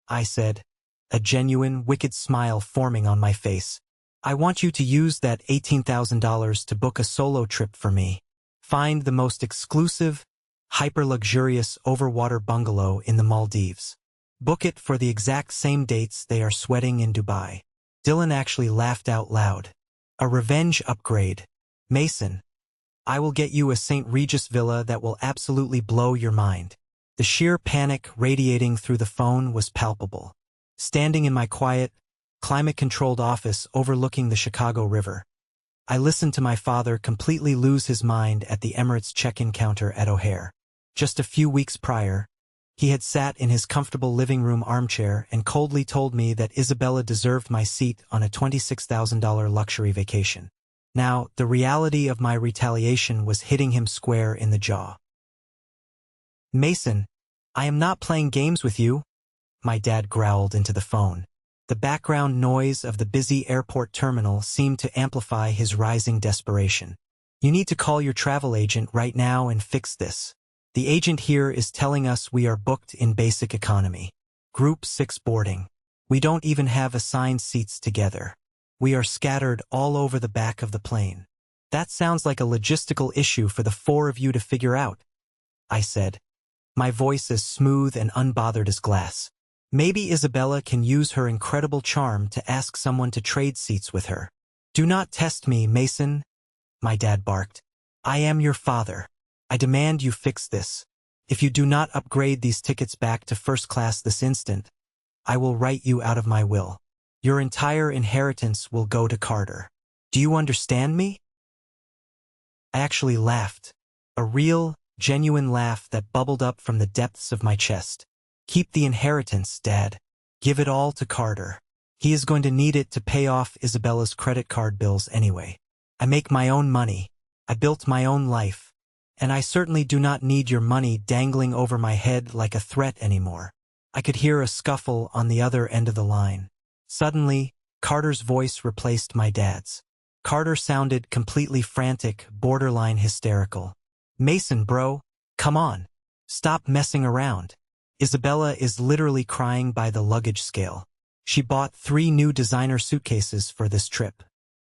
I said, a genuine, wicked smile forming on my face. I want you to use that $18,000 to book a solo trip for me. Find the most exclusive, hyper-luxurious overwater bungalow in the Maldives. Book it for the exact same dates they are sweating in Dubai. Dylan actually laughed out loud. A revenge upgrade. Mason, I will get you a St. Regis villa that will absolutely blow your mind. The sheer panic radiating through the phone was palpable. Standing in my quiet, climate-controlled office overlooking the Chicago River, I listened to my father completely lose his mind at the Emirates check-in counter at O'Hare. Just a few weeks prior, he had sat in his comfortable living room armchair and coldly told me that Isabella deserved my seat on a $26,000 luxury vacation. Now, the reality of my retaliation was hitting him square in the jaw. Mason, I am not playing games with you, my dad growled into the phone. The background noise of the busy airport terminal seemed to amplify his rising desperation. You need to call your travel agent right now and fix this. The agent here is telling us we are booked in basic economy. Group 6 boarding. We don't even have assigned seats together. We are scattered all over the back of the plane. That sounds like a logistical issue for the 4 of you to figure out, I said, my voice as smooth and unbothered as glass. Maybe Isabella can use her incredible charm to ask someone to trade seats with her. Do not test me, Mason, my dad barked. I am your father. I demand you fix this. If you do not upgrade these tickets back to first class this instant, I will write you out of my will. Your entire inheritance will go to Carter. Do you understand me? I actually laughed. A real, genuine laugh that bubbled up from the depths of my chest. Keep the inheritance, Dad. Give it all to Carter. He is going to need it to pay off Isabella's credit card bills anyway. I make my own money. I built my own life. And I certainly do not need your money dangling over my head like a threat anymore. I could hear a scuffle on the other end of the line. Suddenly, Carter's voice replaced my dad's. Carter sounded completely frantic, borderline hysterical. Mason, bro, come on. Stop messing around. Isabella is literally crying by the luggage scale. She bought 3 new designer suitcases for this trip.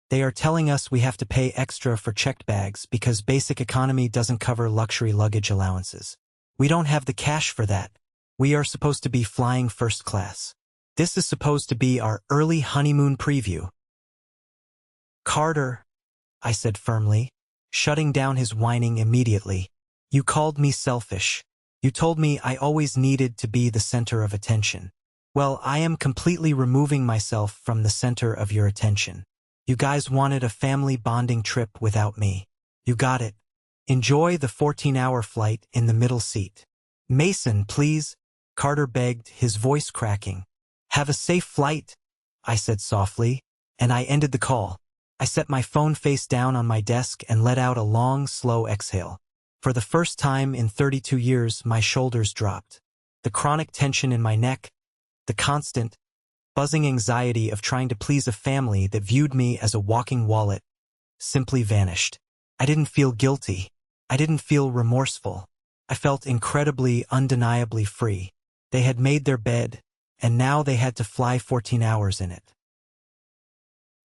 They are telling us we have to pay extra for checked bags because basic economy doesn't cover luxury luggage allowances. We don't have the cash for that. We are supposed to be flying first class. This is supposed to be our early honeymoon preview. Carter, I said firmly, shutting down his whining immediately. You called me selfish. You told me I always needed to be the center of attention. Well, I am completely removing myself from the center of your attention. You guys wanted a family bonding trip without me. You got it. Enjoy the 14-hour flight in the middle seat. Mason, please, Carter begged, his voice cracking. Have a safe flight, I said softly, and I ended the call. I set my phone face down on my desk and let out a long, slow exhale. For the first time in 32 years, my shoulders dropped. The chronic tension in my neck, the constant, buzzing anxiety of trying to please a family that viewed me as a walking wallet, simply vanished. I didn't feel guilty. I didn't feel remorseful. I felt incredibly, undeniably free. They had made their bed, and now they had to fly 14 hours in it.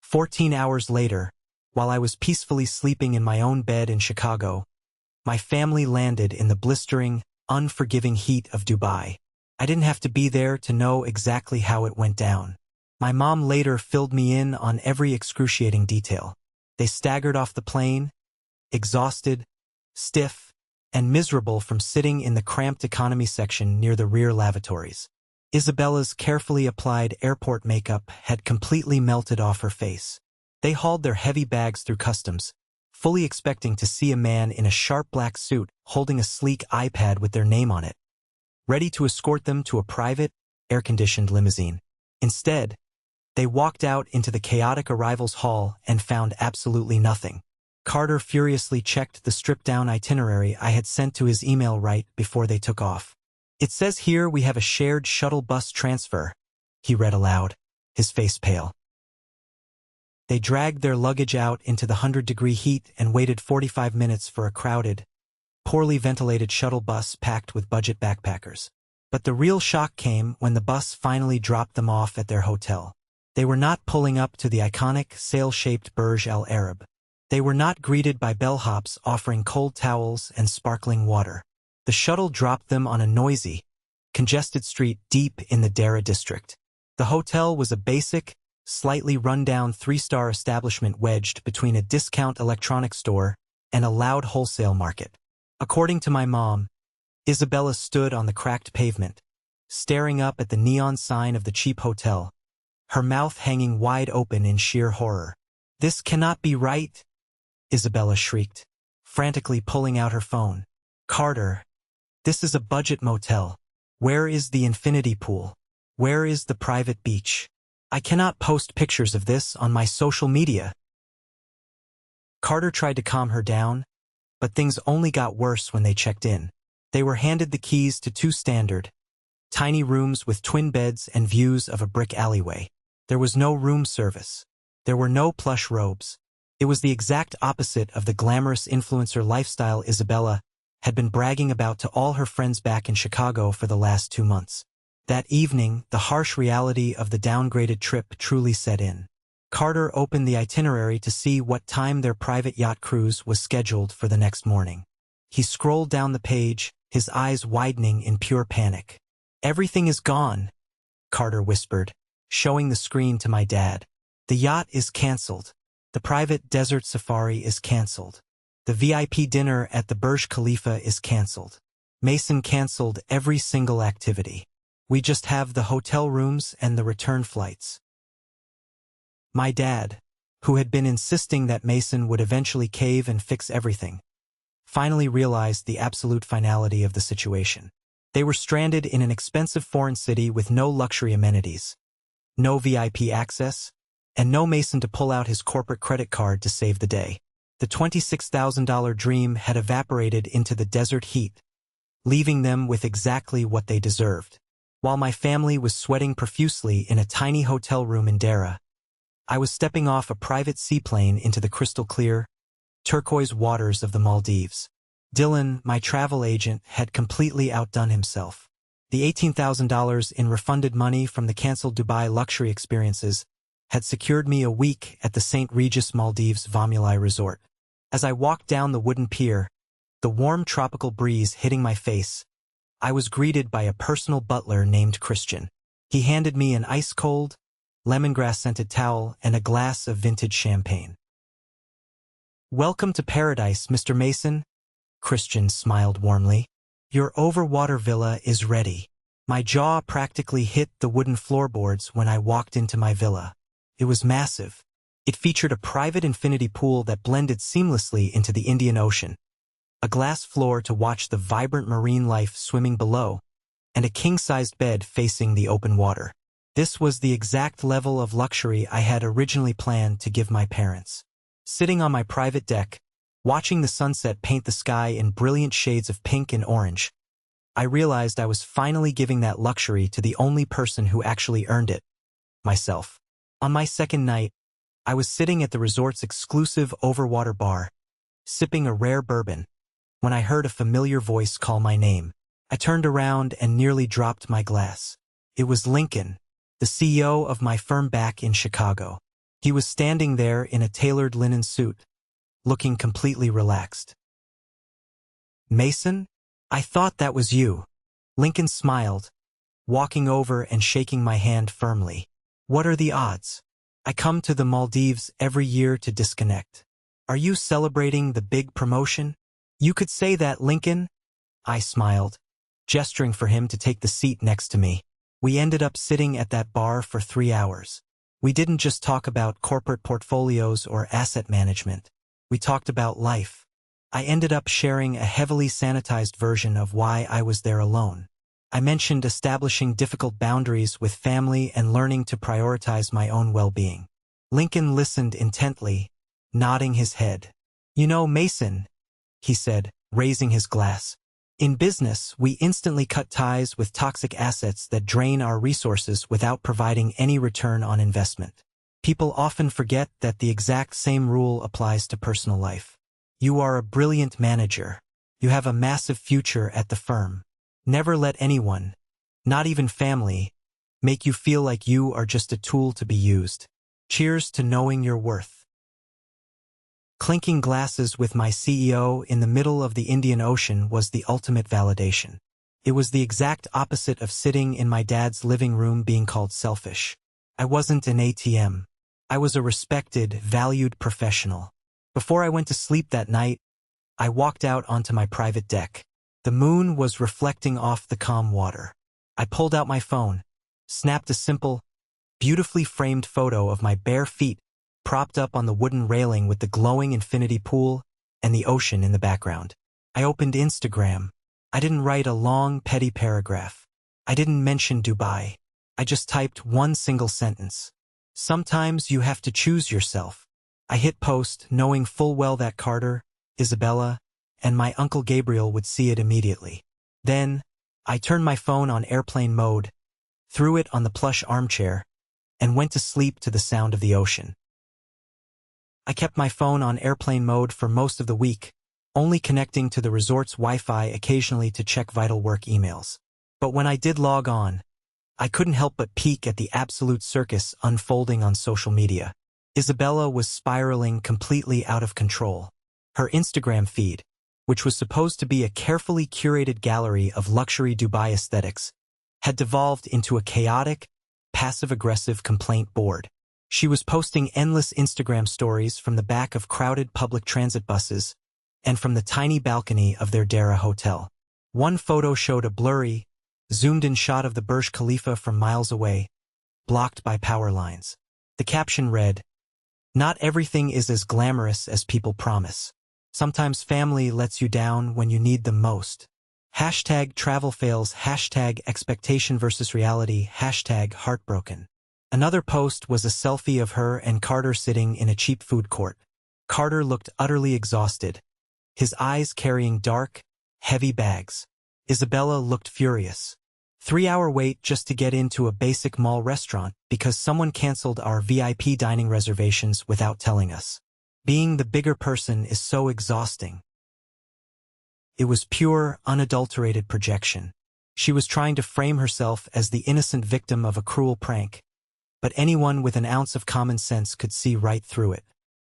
14 hours later, while I was peacefully sleeping in my own bed in Chicago, my family landed in the blistering, unforgiving heat of Dubai. I didn't have to be there to know exactly how it went down. My mom later filled me in on every excruciating detail. They staggered off the plane, exhausted, stiff, and miserable from sitting in the cramped economy section near the rear lavatories. Isabella's carefully applied airport makeup had completely melted off her face. They hauled their heavy bags through customs, fully expecting to see a man in a sharp black suit holding a sleek iPad with their name on it, ready to escort them to a private, air-conditioned limousine. Instead, they walked out into the chaotic arrivals hall and found absolutely nothing. Carter furiously checked the stripped-down itinerary I had sent to his email right before they took off. It says here we have a shared shuttle bus transfer, he read aloud, his face pale. They dragged their luggage out into the 100-degree heat and waited 45 minutes for a crowded, poorly ventilated shuttle bus packed with budget backpackers. But the real shock came when the bus finally dropped them off at their hotel. They were not pulling up to the iconic, sail-shaped Burj Al Arab. They were not greeted by bellhops offering cold towels and sparkling water. The shuttle dropped them on a noisy, congested street deep in the Dara district. The hotel was a basic, slightly run-down 3-star establishment wedged between a discount electronics store and a loud wholesale market. According to my mom, Isabella stood on the cracked pavement, staring up at the neon sign of the cheap hotel, her mouth hanging wide open in sheer horror. "This cannot be right," Isabella shrieked, frantically pulling out her phone. "Carter, this is a budget motel. Where is the infinity pool? Where is the private beach? I cannot post pictures of this on my social media." Carter tried to calm her down, but things only got worse when they checked in. They were handed the keys to 2 standard, tiny rooms with twin beds and views of a brick alleyway. There was no room service. There were no plush robes. It was the exact opposite of the glamorous influencer lifestyle Isabella had been bragging about to all her friends back in Chicago for the last 2 months. That evening, the harsh reality of the downgraded trip truly set in. Carter opened the itinerary to see what time their private yacht cruise was scheduled for the next morning. He scrolled down the page, his eyes widening in pure panic. "Everything is gone," Carter whispered, showing the screen to my dad. "The yacht is canceled. The private desert safari is canceled. The VIP dinner at the Burj Khalifa is canceled. Mason canceled every single activity. We just have the hotel rooms and the return flights." My dad, who had been insisting that Mason would eventually cave and fix everything, finally realized the absolute finality of the situation. They were stranded in an expensive foreign city with no luxury amenities, no VIP access, and no Mason to pull out his corporate credit card to save the day. The $26,000 dream had evaporated into the desert heat, leaving them with exactly what they deserved. While my family was sweating profusely in a tiny hotel room in Dara, I was stepping off a private seaplane into the crystal-clear, turquoise waters of the Maldives. Dylan, my travel agent, had completely outdone himself. The $18,000 in refunded money from the canceled Dubai luxury experiences had secured me a week at the St. Regis Maldives Vomuli Resort. As I walked down the wooden pier, the warm tropical breeze hitting my face, I was greeted by a personal butler named Christian. He handed me an ice-cold, lemongrass-scented towel and a glass of vintage champagne. "Welcome to paradise, Mr. Mason." Christian smiled warmly. "Your overwater villa is ready." My jaw practically hit the wooden floorboards when I walked into my villa. It was massive. It featured a private infinity pool that blended seamlessly into the Indian Ocean, a glass floor to watch the vibrant marine life swimming below, and a king-sized bed facing the open water. This was the exact level of luxury I had originally planned to give my parents. Sitting on my private deck, watching the sunset paint the sky in brilliant shades of pink and orange, I realized I was finally giving that luxury to the only person who actually earned it, myself. On my second night, I was sitting at the resort's exclusive overwater bar, sipping a rare bourbon, when I heard a familiar voice call my name. I turned around and nearly dropped my glass. It was Lincoln, the CEO of my firm back in Chicago. He was standing there in a tailored linen suit, looking completely relaxed. "Mason? I thought that was you." Lincoln smiled, walking over and shaking my hand firmly. "What are the odds? I come to the Maldives every year to disconnect. Are you celebrating the big promotion?" "You could say that, Lincoln." I smiled, gesturing for him to take the seat next to me. We ended up sitting at that bar for 3 hours. We didn't just talk about corporate portfolios or asset management. We talked about life. I ended up sharing a heavily sanitized version of why I was there alone. I mentioned establishing difficult boundaries with family and learning to prioritize my own well-being. Lincoln listened intently, nodding his head. "You know, Mason," he said, raising his glass, "in business, we instantly cut ties with toxic assets that drain our resources without providing any return on investment. People often forget that the exact same rule applies to personal life. You are a brilliant manager. You have a massive future at the firm. Never let anyone, not even family, make you feel like you are just a tool to be used. Cheers to knowing your worth." Clinking glasses with my CEO in the middle of the Indian Ocean was the ultimate validation. It was the exact opposite of sitting in my dad's living room being called selfish. I wasn't an ATM. I was a respected, valued professional. Before I went to sleep that night, I walked out onto my private deck. The moon was reflecting off the calm water. I pulled out my phone, snapped a simple, beautifully framed photo of my bare feet propped up on the wooden railing with the glowing infinity pool and the ocean in the background. I opened Instagram. I didn't write a long, petty paragraph. I didn't mention Dubai. I just typed one single sentence. "Sometimes you have to choose yourself." I hit post, knowing full well that Carter, Isabella, and my Uncle Gabriel would see it immediately. Then, I turned my phone on airplane mode, threw it on the plush armchair, and went to sleep to the sound of the ocean. I kept my phone on airplane mode for most of the week, only connecting to the resort's Wi-Fi occasionally to check vital work emails. But when I did log on, I couldn't help but peek at the absolute circus unfolding on social media. Isabella was spiraling completely out of control. Her Instagram feed, which was supposed to be a carefully curated gallery of luxury Dubai aesthetics, had devolved into a chaotic, passive-aggressive complaint board. She was posting endless Instagram stories from the back of crowded public transit buses and from the tiny balcony of their Dara hotel. One photo showed a blurry, zoomed-in shot of the Burj Khalifa from miles away, blocked by power lines. The caption read, "Not everything is as glamorous as people promise. Sometimes family lets you down when you need them most. Hashtag travel fails, hashtag expectation versus reality, hashtag heartbroken." Another post was a selfie of her and Carter sitting in a cheap food court. Carter looked utterly exhausted, his eyes carrying dark, heavy bags. Isabella looked furious. 3-hour wait just to get into a basic mall restaurant because someone canceled our VIP dining reservations without telling us. Being the bigger person is so exhausting. It was pure, unadulterated projection. She was trying to frame herself as the innocent victim of a cruel prank, but anyone with an ounce of common sense could see right through it.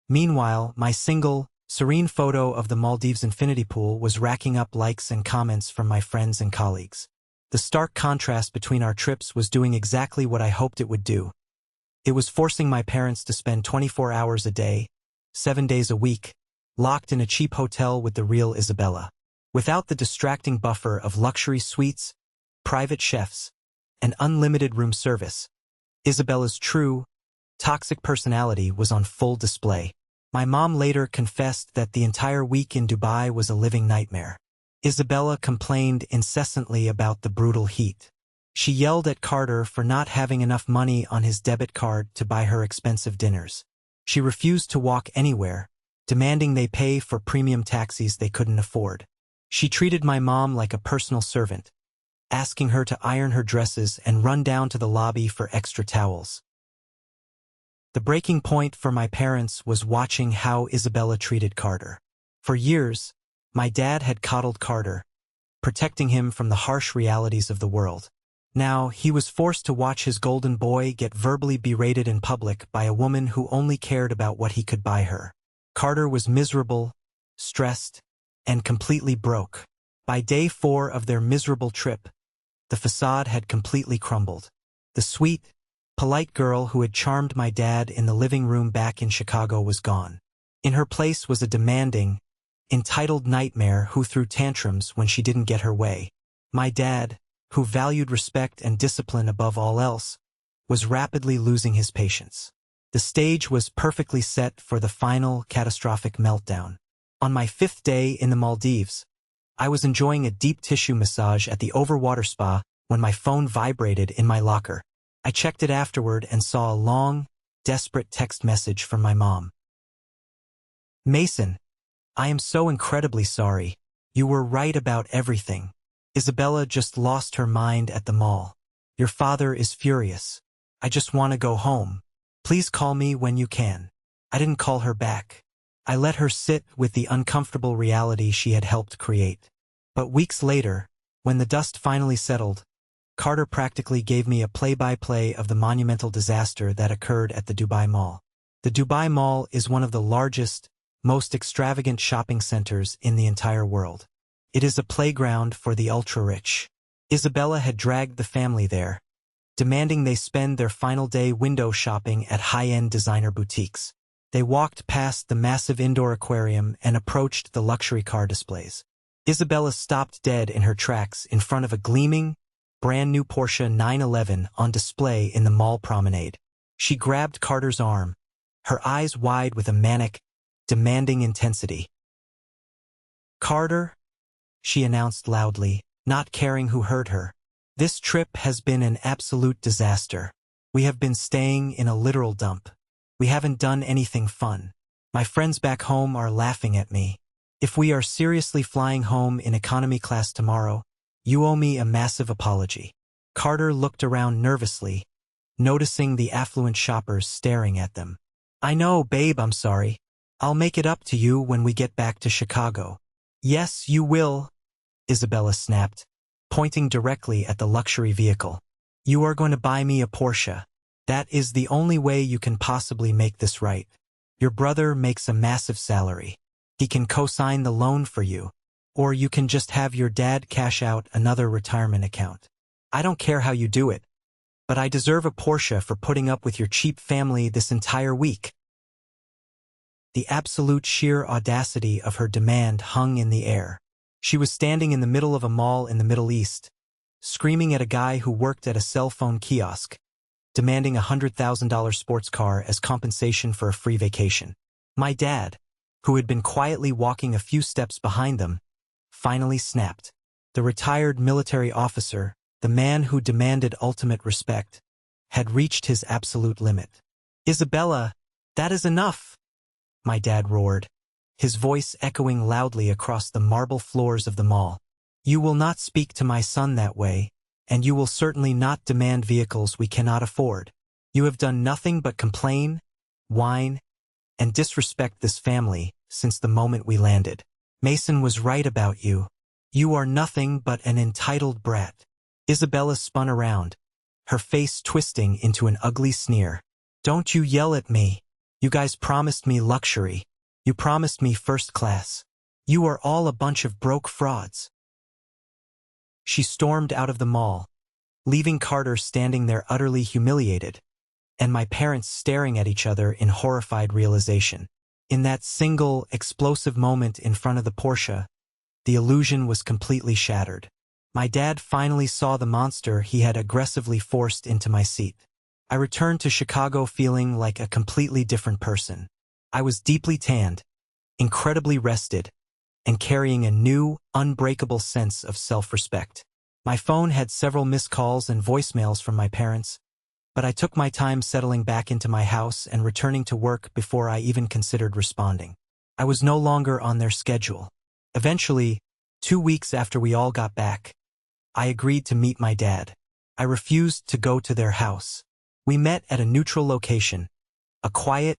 Meanwhile, my single, serene photo of the Maldives infinity pool was racking up likes and comments from my friends and colleagues. The stark contrast between our trips was doing exactly what I hoped it would do. It was forcing my parents to spend 24 hours a day, 7 days a week, locked in a cheap hotel with the real Isabella. Without the distracting buffer of luxury suites, private chefs, and unlimited room service, Isabella's true, toxic personality was on full display. My mom later confessed that the entire week in Dubai was a living nightmare. Isabella complained incessantly about the brutal heat. She yelled at Carter for not having enough money on his debit card to buy her expensive dinners. She refused to walk anywhere, demanding they pay for premium taxis they couldn't afford. She treated my mom like a personal servant, asking her to iron her dresses and run down to the lobby for extra towels. The breaking point for my parents was watching how Isabella treated Carter. For years, my dad had coddled Carter, protecting him from the harsh realities of the world. Now, he was forced to watch his golden boy get verbally berated in public by a woman who only cared about what he could buy her. Carter was miserable, stressed, and completely broke. By day 4 of their miserable trip, the facade had completely crumbled. The sweet, polite girl who had charmed my dad in the living room back in Chicago was gone. In her place was a demanding, entitled nightmare who threw tantrums when she didn't get her way. My dad, who valued respect and discipline above all else, was rapidly losing his patience. The stage was perfectly set for the final catastrophic meltdown. On my 5th day in the Maldives, I was enjoying a deep tissue massage at the overwater spa when my phone vibrated in my locker. I checked it afterward and saw a long, desperate text message from my mom. "Mason, I am so incredibly sorry. You were right about everything. Isabella just lost her mind at the mall. Your father is furious. I just want to go home. Please call me when you can." I didn't call her back. I let her sit with the uncomfortable reality she had helped create. But weeks later, when the dust finally settled, Carter practically gave me a play-by-play of the monumental disaster that occurred at the Dubai Mall. The Dubai Mall is one of the largest, most extravagant shopping centers in the entire world. It is a playground for the ultra-rich. Isabella had dragged the family there, demanding they spend their final day window shopping at high-end designer boutiques. They walked past the massive indoor aquarium and approached the luxury car displays. Isabella stopped dead in her tracks in front of a gleaming, brand-new Porsche 911 on display in the mall promenade. She grabbed Carter's arm, her eyes wide with a manic, demanding intensity. "Carter," she announced loudly, not caring who heard her, "this trip has been an absolute disaster. We have been staying in a literal dump. We haven't done anything fun. My friends back home are laughing at me. If we are seriously flying home in economy class tomorrow, you owe me a massive apology." Carter looked around nervously, noticing the affluent shoppers staring at them. "I know, babe, I'm sorry. I'll make it up to you when we get back to Chicago." "Yes, you will," Isabella snapped, pointing directly at the luxury vehicle. "You are going to buy me a Porsche. That is the only way you can possibly make this right. Your brother makes a massive salary. He can co-sign the loan for you, or you can just have your dad cash out another retirement account. I don't care how you do it, but I deserve a Porsche for putting up with your cheap family this entire week." The absolute sheer audacity of her demand hung in the air. She was standing in the middle of a mall in the Middle East, screaming at a guy who worked at a cell phone kiosk, demanding a $100,000 sports car as compensation for a free vacation. My dad, who had been quietly walking a few steps behind them, finally snapped. The retired military officer, the man who demanded ultimate respect, had reached his absolute limit. "Isabella, that is enough," my dad roared, his voice echoing loudly across the marble floors of the mall. "You will not speak to my son that way, and you will certainly not demand vehicles we cannot afford. You have done nothing but complain, whine, and disrespect this family since the moment we landed. Mason was right about you. You are nothing but an entitled brat." Isabella spun around, her face twisting into an ugly sneer. "Don't you yell at me. You guys promised me luxury. You promised me first class. You are all a bunch of broke frauds." She stormed out of the mall, leaving Carter standing there utterly humiliated, and my parents staring at each other in horrified realization. In that single, explosive moment in front of the Porsche, the illusion was completely shattered. My dad finally saw the monster he had aggressively forced into my seat. I returned to Chicago feeling like a completely different person. I was deeply tanned, incredibly rested, and carrying a new, unbreakable sense of self-respect. My phone had several missed calls and voicemails from my parents, but I took my time settling back into my house and returning to work before I even considered responding. I was no longer on their schedule. Eventually, 2 weeks after we all got back, I agreed to meet my dad. I refused to go to their house. We met at a neutral location, a quiet,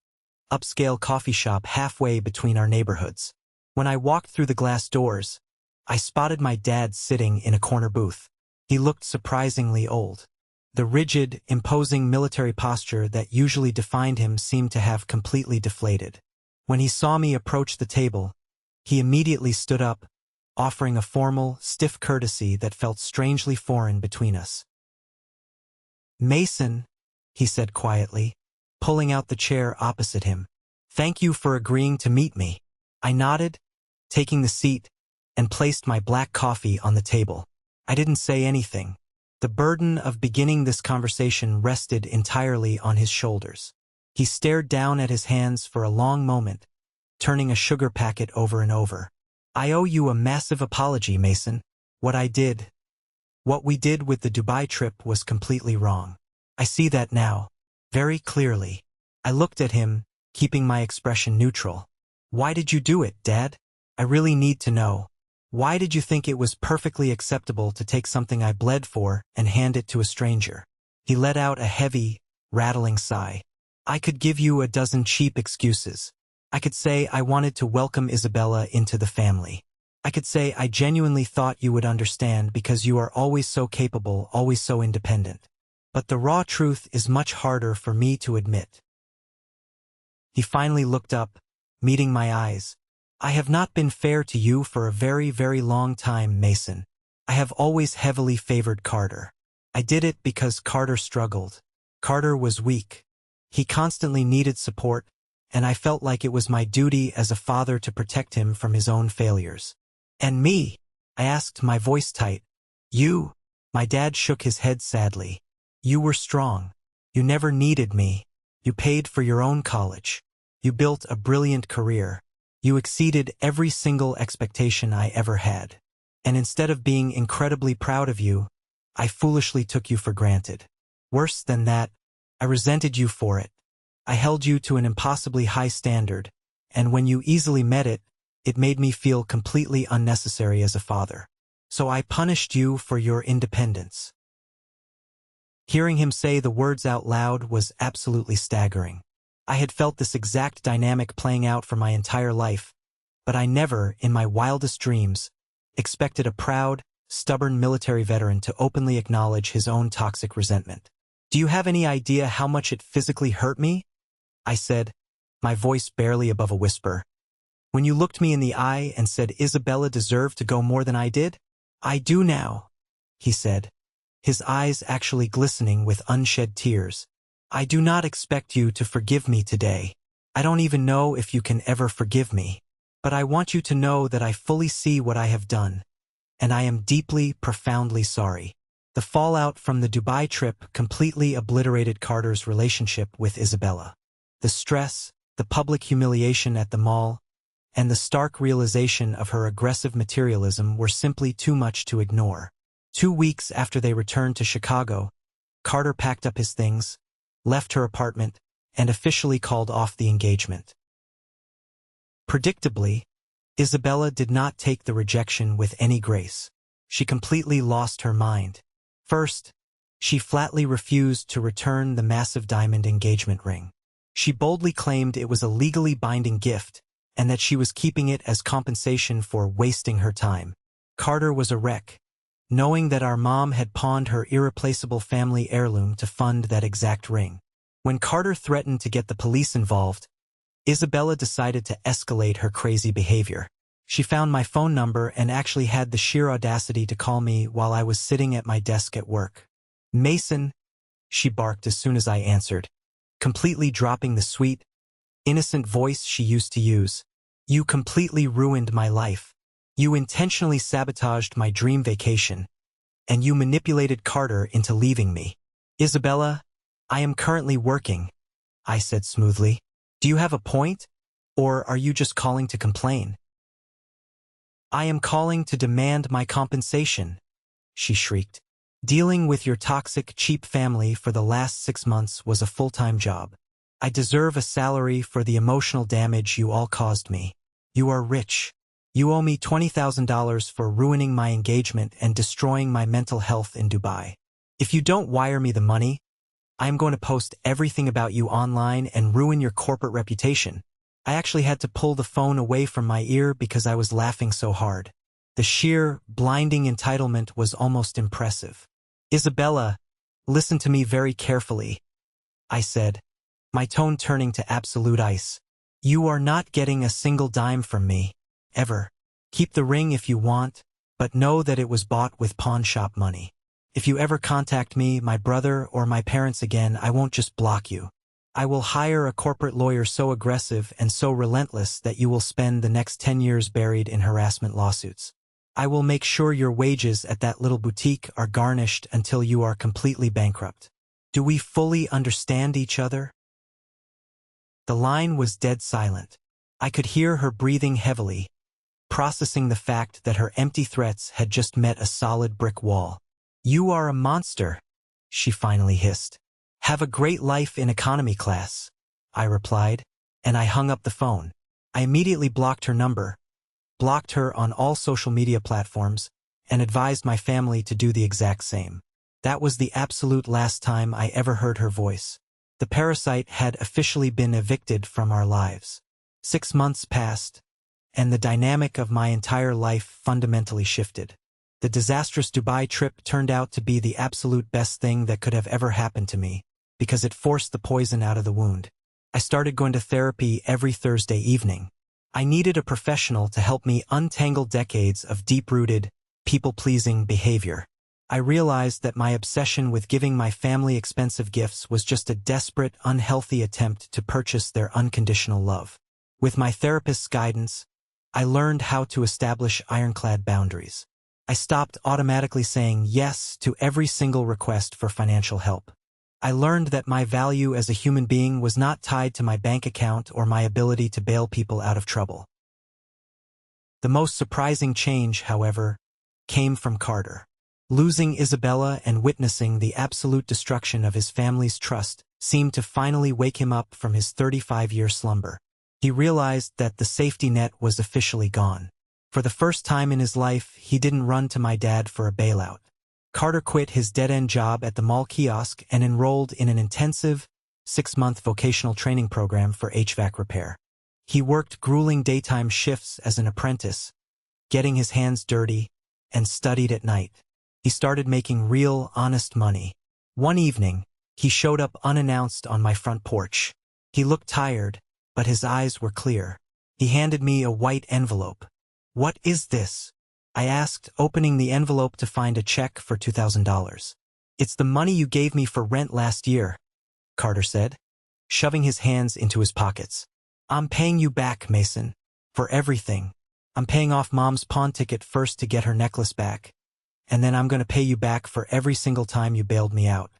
upscale coffee shop halfway between our neighborhoods. When I walked through the glass doors, I spotted my dad sitting in a corner booth. He looked surprisingly old. The rigid, imposing military posture that usually defined him seemed to have completely deflated. When he saw me approach the table, he immediately stood up, offering a formal, stiff courtesy that felt strangely foreign between us. "Mason," he said quietly, pulling out the chair opposite him. "Thank you for agreeing to meet me." I nodded, taking the seat, and placed my black coffee on the table. I didn't say anything. The burden of beginning this conversation rested entirely on his shoulders. He stared down at his hands for a long moment, turning a sugar packet over and over. "I owe you a massive apology, Mason. What we did with the Dubai trip was completely wrong. I see that now, very clearly." I looked at him, keeping my expression neutral. "Why did you do it, Dad? I really need to know. Why did you think it was perfectly acceptable to take something I bled for and hand it to a stranger?" He let out a heavy, rattling sigh. "I could give you a dozen cheap excuses. I could say I wanted to welcome Isabella into the family. I could say I genuinely thought you would understand because you are always so capable, always so independent. But the raw truth is much harder for me to admit." He finally looked up, meeting my eyes. "I have not been fair to you for a very, very long time, Mason. I have always heavily favored Carter. I did it because Carter struggled. Carter was weak. He constantly needed support, and I felt like it was my duty as a father to protect him from his own failures." "And me?" I asked, my voice tight. "You?" My dad shook his head sadly. "You were strong. You never needed me. You paid for your own college. You built a brilliant career. You exceeded every single expectation I ever had. And instead of being incredibly proud of you, I foolishly took you for granted. Worse than that, I resented you for it. I held you to an impossibly high standard, and when you easily met it, it made me feel completely unnecessary as a father. So I punished you for your independence." Hearing him say the words out loud was absolutely staggering. I had felt this exact dynamic playing out for my entire life, but I never, in my wildest dreams, expected a proud, stubborn military veteran to openly acknowledge his own toxic resentment. "Do you have any idea how much it physically hurt me?" I said, my voice barely above a whisper. "When you looked me in the eye and said Isabella deserved to go more than I did?" "I do now," he said, his eyes actually glistening with unshed tears. "I do not expect you to forgive me today. I don't even know if you can ever forgive me. But I want you to know that I fully see what I have done, and I am deeply, profoundly sorry." The fallout from the Dubai trip completely obliterated Carter's relationship with Isabella. The stress, the public humiliation at the mall, and the stark realization of her aggressive materialism were simply too much to ignore. 2 weeks after they returned to Chicago, Carter packed up his things, left her apartment, and officially called off the engagement. Predictably, Isabella did not take the rejection with any grace. She completely lost her mind. First, she flatly refused to return the massive diamond engagement ring. She boldly claimed it was a legally binding gift, and that she was keeping it as compensation for wasting her time. Carter was a wreck, knowing that our mom had pawned her irreplaceable family heirloom to fund that exact ring. When Carter threatened to get the police involved, Isabella decided to escalate her crazy behavior. She found my phone number and actually had the sheer audacity to call me while I was sitting at my desk at work. "Mason," she barked as soon as I answered, completely dropping the sweet, innocent voice she used to use. You completely ruined my life. You intentionally sabotaged my dream vacation, and you manipulated Carter into leaving me. Isabella, I am currently working, I said smoothly. Do you have a point? Or are you just calling to complain? I am calling to demand my compensation, she shrieked. Dealing with your toxic, cheap family for the last 6 months was a full-time job. I deserve a salary for the emotional damage you all caused me. You are rich. You owe me $20,000 for ruining my engagement and destroying my mental health in Dubai. If you don't wire me the money, I am going to post everything about you online and ruin your corporate reputation. I actually had to pull the phone away from my ear because I was laughing so hard. The sheer, blinding entitlement was almost impressive. Isabella, listen to me very carefully, I said, my tone turning to absolute ice. You are not getting a single dime from me, ever. Keep the ring if you want, but know that it was bought with pawn shop money. If you ever contact me, my brother, or my parents again, I won't just block you. I will hire a corporate lawyer so aggressive and so relentless that you will spend the next 10 years buried in harassment lawsuits. I will make sure your wages at that little boutique are garnished until you are completely bankrupt. Do we fully understand each other? The line was dead silent. I could hear her breathing heavily, processing the fact that her empty threats had just met a solid brick wall. You are a monster, she finally hissed. Have a great life in economy class, I replied, and I hung up the phone. I immediately blocked her number, blocked her on all social media platforms, and advised my family to do the exact same. That was the absolute last time I ever heard her voice. The parasite had officially been evicted from our lives. 6 months passed, and the dynamic of my entire life fundamentally shifted. The disastrous Dubai trip turned out to be the absolute best thing that could have ever happened to me, because it forced the poison out of the wound. I started going to therapy every Thursday evening. I needed a professional to help me untangle decades of deep-rooted, people-pleasing behavior. I realized that my obsession with giving my family expensive gifts was just a desperate, unhealthy attempt to purchase their unconditional love. With my therapist's guidance, I learned how to establish ironclad boundaries. I stopped automatically saying yes to every single request for financial help. I learned that my value as a human being was not tied to my bank account or my ability to bail people out of trouble. The most surprising change, however, came from Carter. Losing Isabella and witnessing the absolute destruction of his family's trust seemed to finally wake him up from his 35-year slumber. He realized that the safety net was officially gone. For the first time in his life, he didn't run to my dad for a bailout. Carter quit his dead-end job at the mall kiosk and enrolled in an intensive, 6-month vocational training program for HVAC repair. He worked grueling daytime shifts as an apprentice, getting his hands dirty, and studied at night. He started making real, honest money. One evening, he showed up unannounced on my front porch. He looked tired, but his eyes were clear. He handed me a white envelope. "What is this?" I asked, opening the envelope to find a check for $2,000. "It's the money you gave me for rent last year," Carter said, shoving his hands into his pockets. "I'm paying you back, Mason, for everything. I'm paying off Mom's pawn ticket first to get her necklace back, and then I'm going to pay you back for every single time you bailed me out.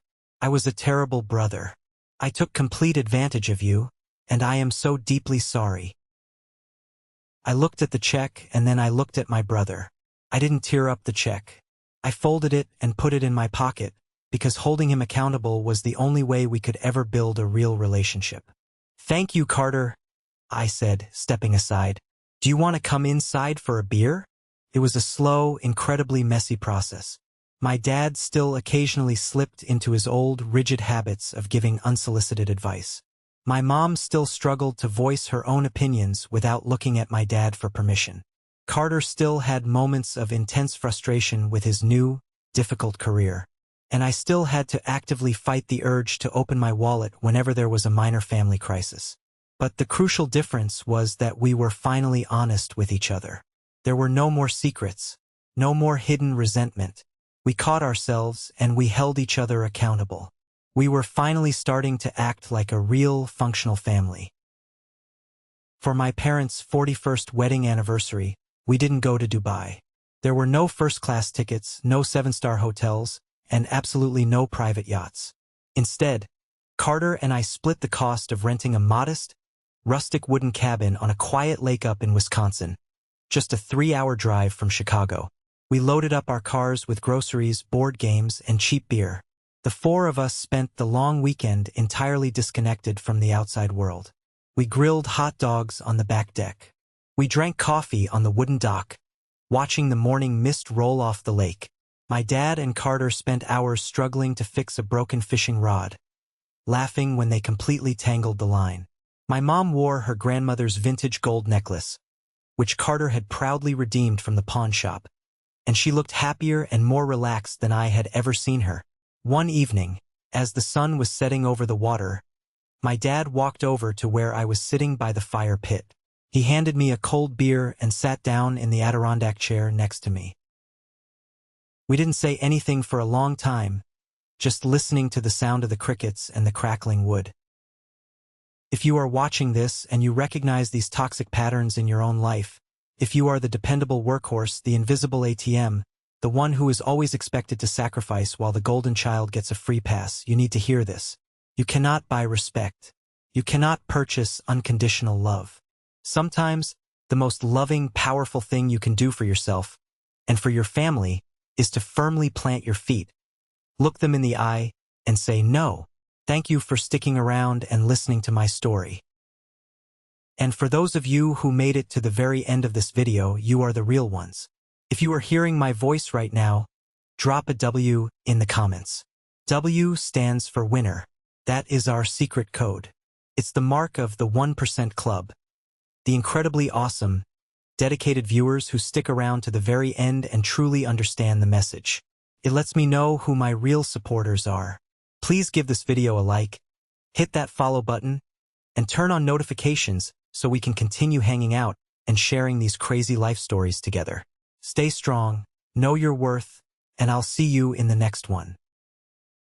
I was a terrible brother. I took complete advantage of you, and I am so deeply sorry." I looked at the check, and then I looked at my brother. I didn't tear up the check. I folded it and put it in my pocket, because holding him accountable was the only way we could ever build a real relationship. "Thank you, Carter," I said, stepping aside. "Do you want to come inside for a beer?" It was a slow, incredibly messy process. My dad still occasionally slipped into his old, rigid habits of giving unsolicited advice. My mom still struggled to voice her own opinions without looking at my dad for permission. Carter still had moments of intense frustration with his new, difficult career, and I still had to actively fight the urge to open my wallet whenever there was a minor family crisis. But the crucial difference was that we were finally honest with each other. There were no more secrets, no more hidden resentment. We caught ourselves and we held each other accountable. We were finally starting to act like a real, functional family. For my parents' 41st wedding anniversary, we didn't go to Dubai. There were no first-class tickets, no seven-star hotels, and absolutely no private yachts. Instead, Carter and I split the cost of renting a modest, rustic wooden cabin on a quiet lake up in Wisconsin, just a 3-hour drive from Chicago. We loaded up our cars with groceries, board games, and cheap beer. The four of us spent the long weekend entirely disconnected from the outside world. We grilled hot dogs on the back deck. We drank coffee on the wooden dock, watching the morning mist roll off the lake. My dad and Carter spent hours struggling to fix a broken fishing rod, laughing when they completely tangled the line. My mom wore her grandmother's vintage gold necklace, which Carter had proudly redeemed from the pawn shop, and she looked happier and more relaxed than I had ever seen her. One evening, as the sun was setting over the water, my dad walked over to where I was sitting by the fire pit. He handed me a cold beer and sat down in the Adirondack chair next to me. We didn't say anything for a long time, just listening to the sound of the crickets and the crackling wood. If you are watching this and you recognize these toxic patterns in your own life, if you are the dependable workhorse, the invisible ATM, the one who is always expected to sacrifice while the golden child gets a free pass, you need to hear this. You cannot buy respect. You cannot purchase unconditional love. Sometimes, the most loving, powerful thing you can do for yourself and for your family is to firmly plant your feet, look them in the eye, and say no. Thank you for sticking around and listening to my story. And for those of you who made it to the very end of this video, you are the real ones. If you are hearing my voice right now, drop a W in the comments. W stands for winner. That is our secret code. It's the mark of the 1% Club, the incredibly awesome, dedicated viewers who stick around to the very end and truly understand the message. It lets me know who my real supporters are. Please give this video a like, hit that follow button, and turn on notifications so we can continue hanging out and sharing these crazy life stories together. Stay strong, know your worth, and I'll see you in the next one.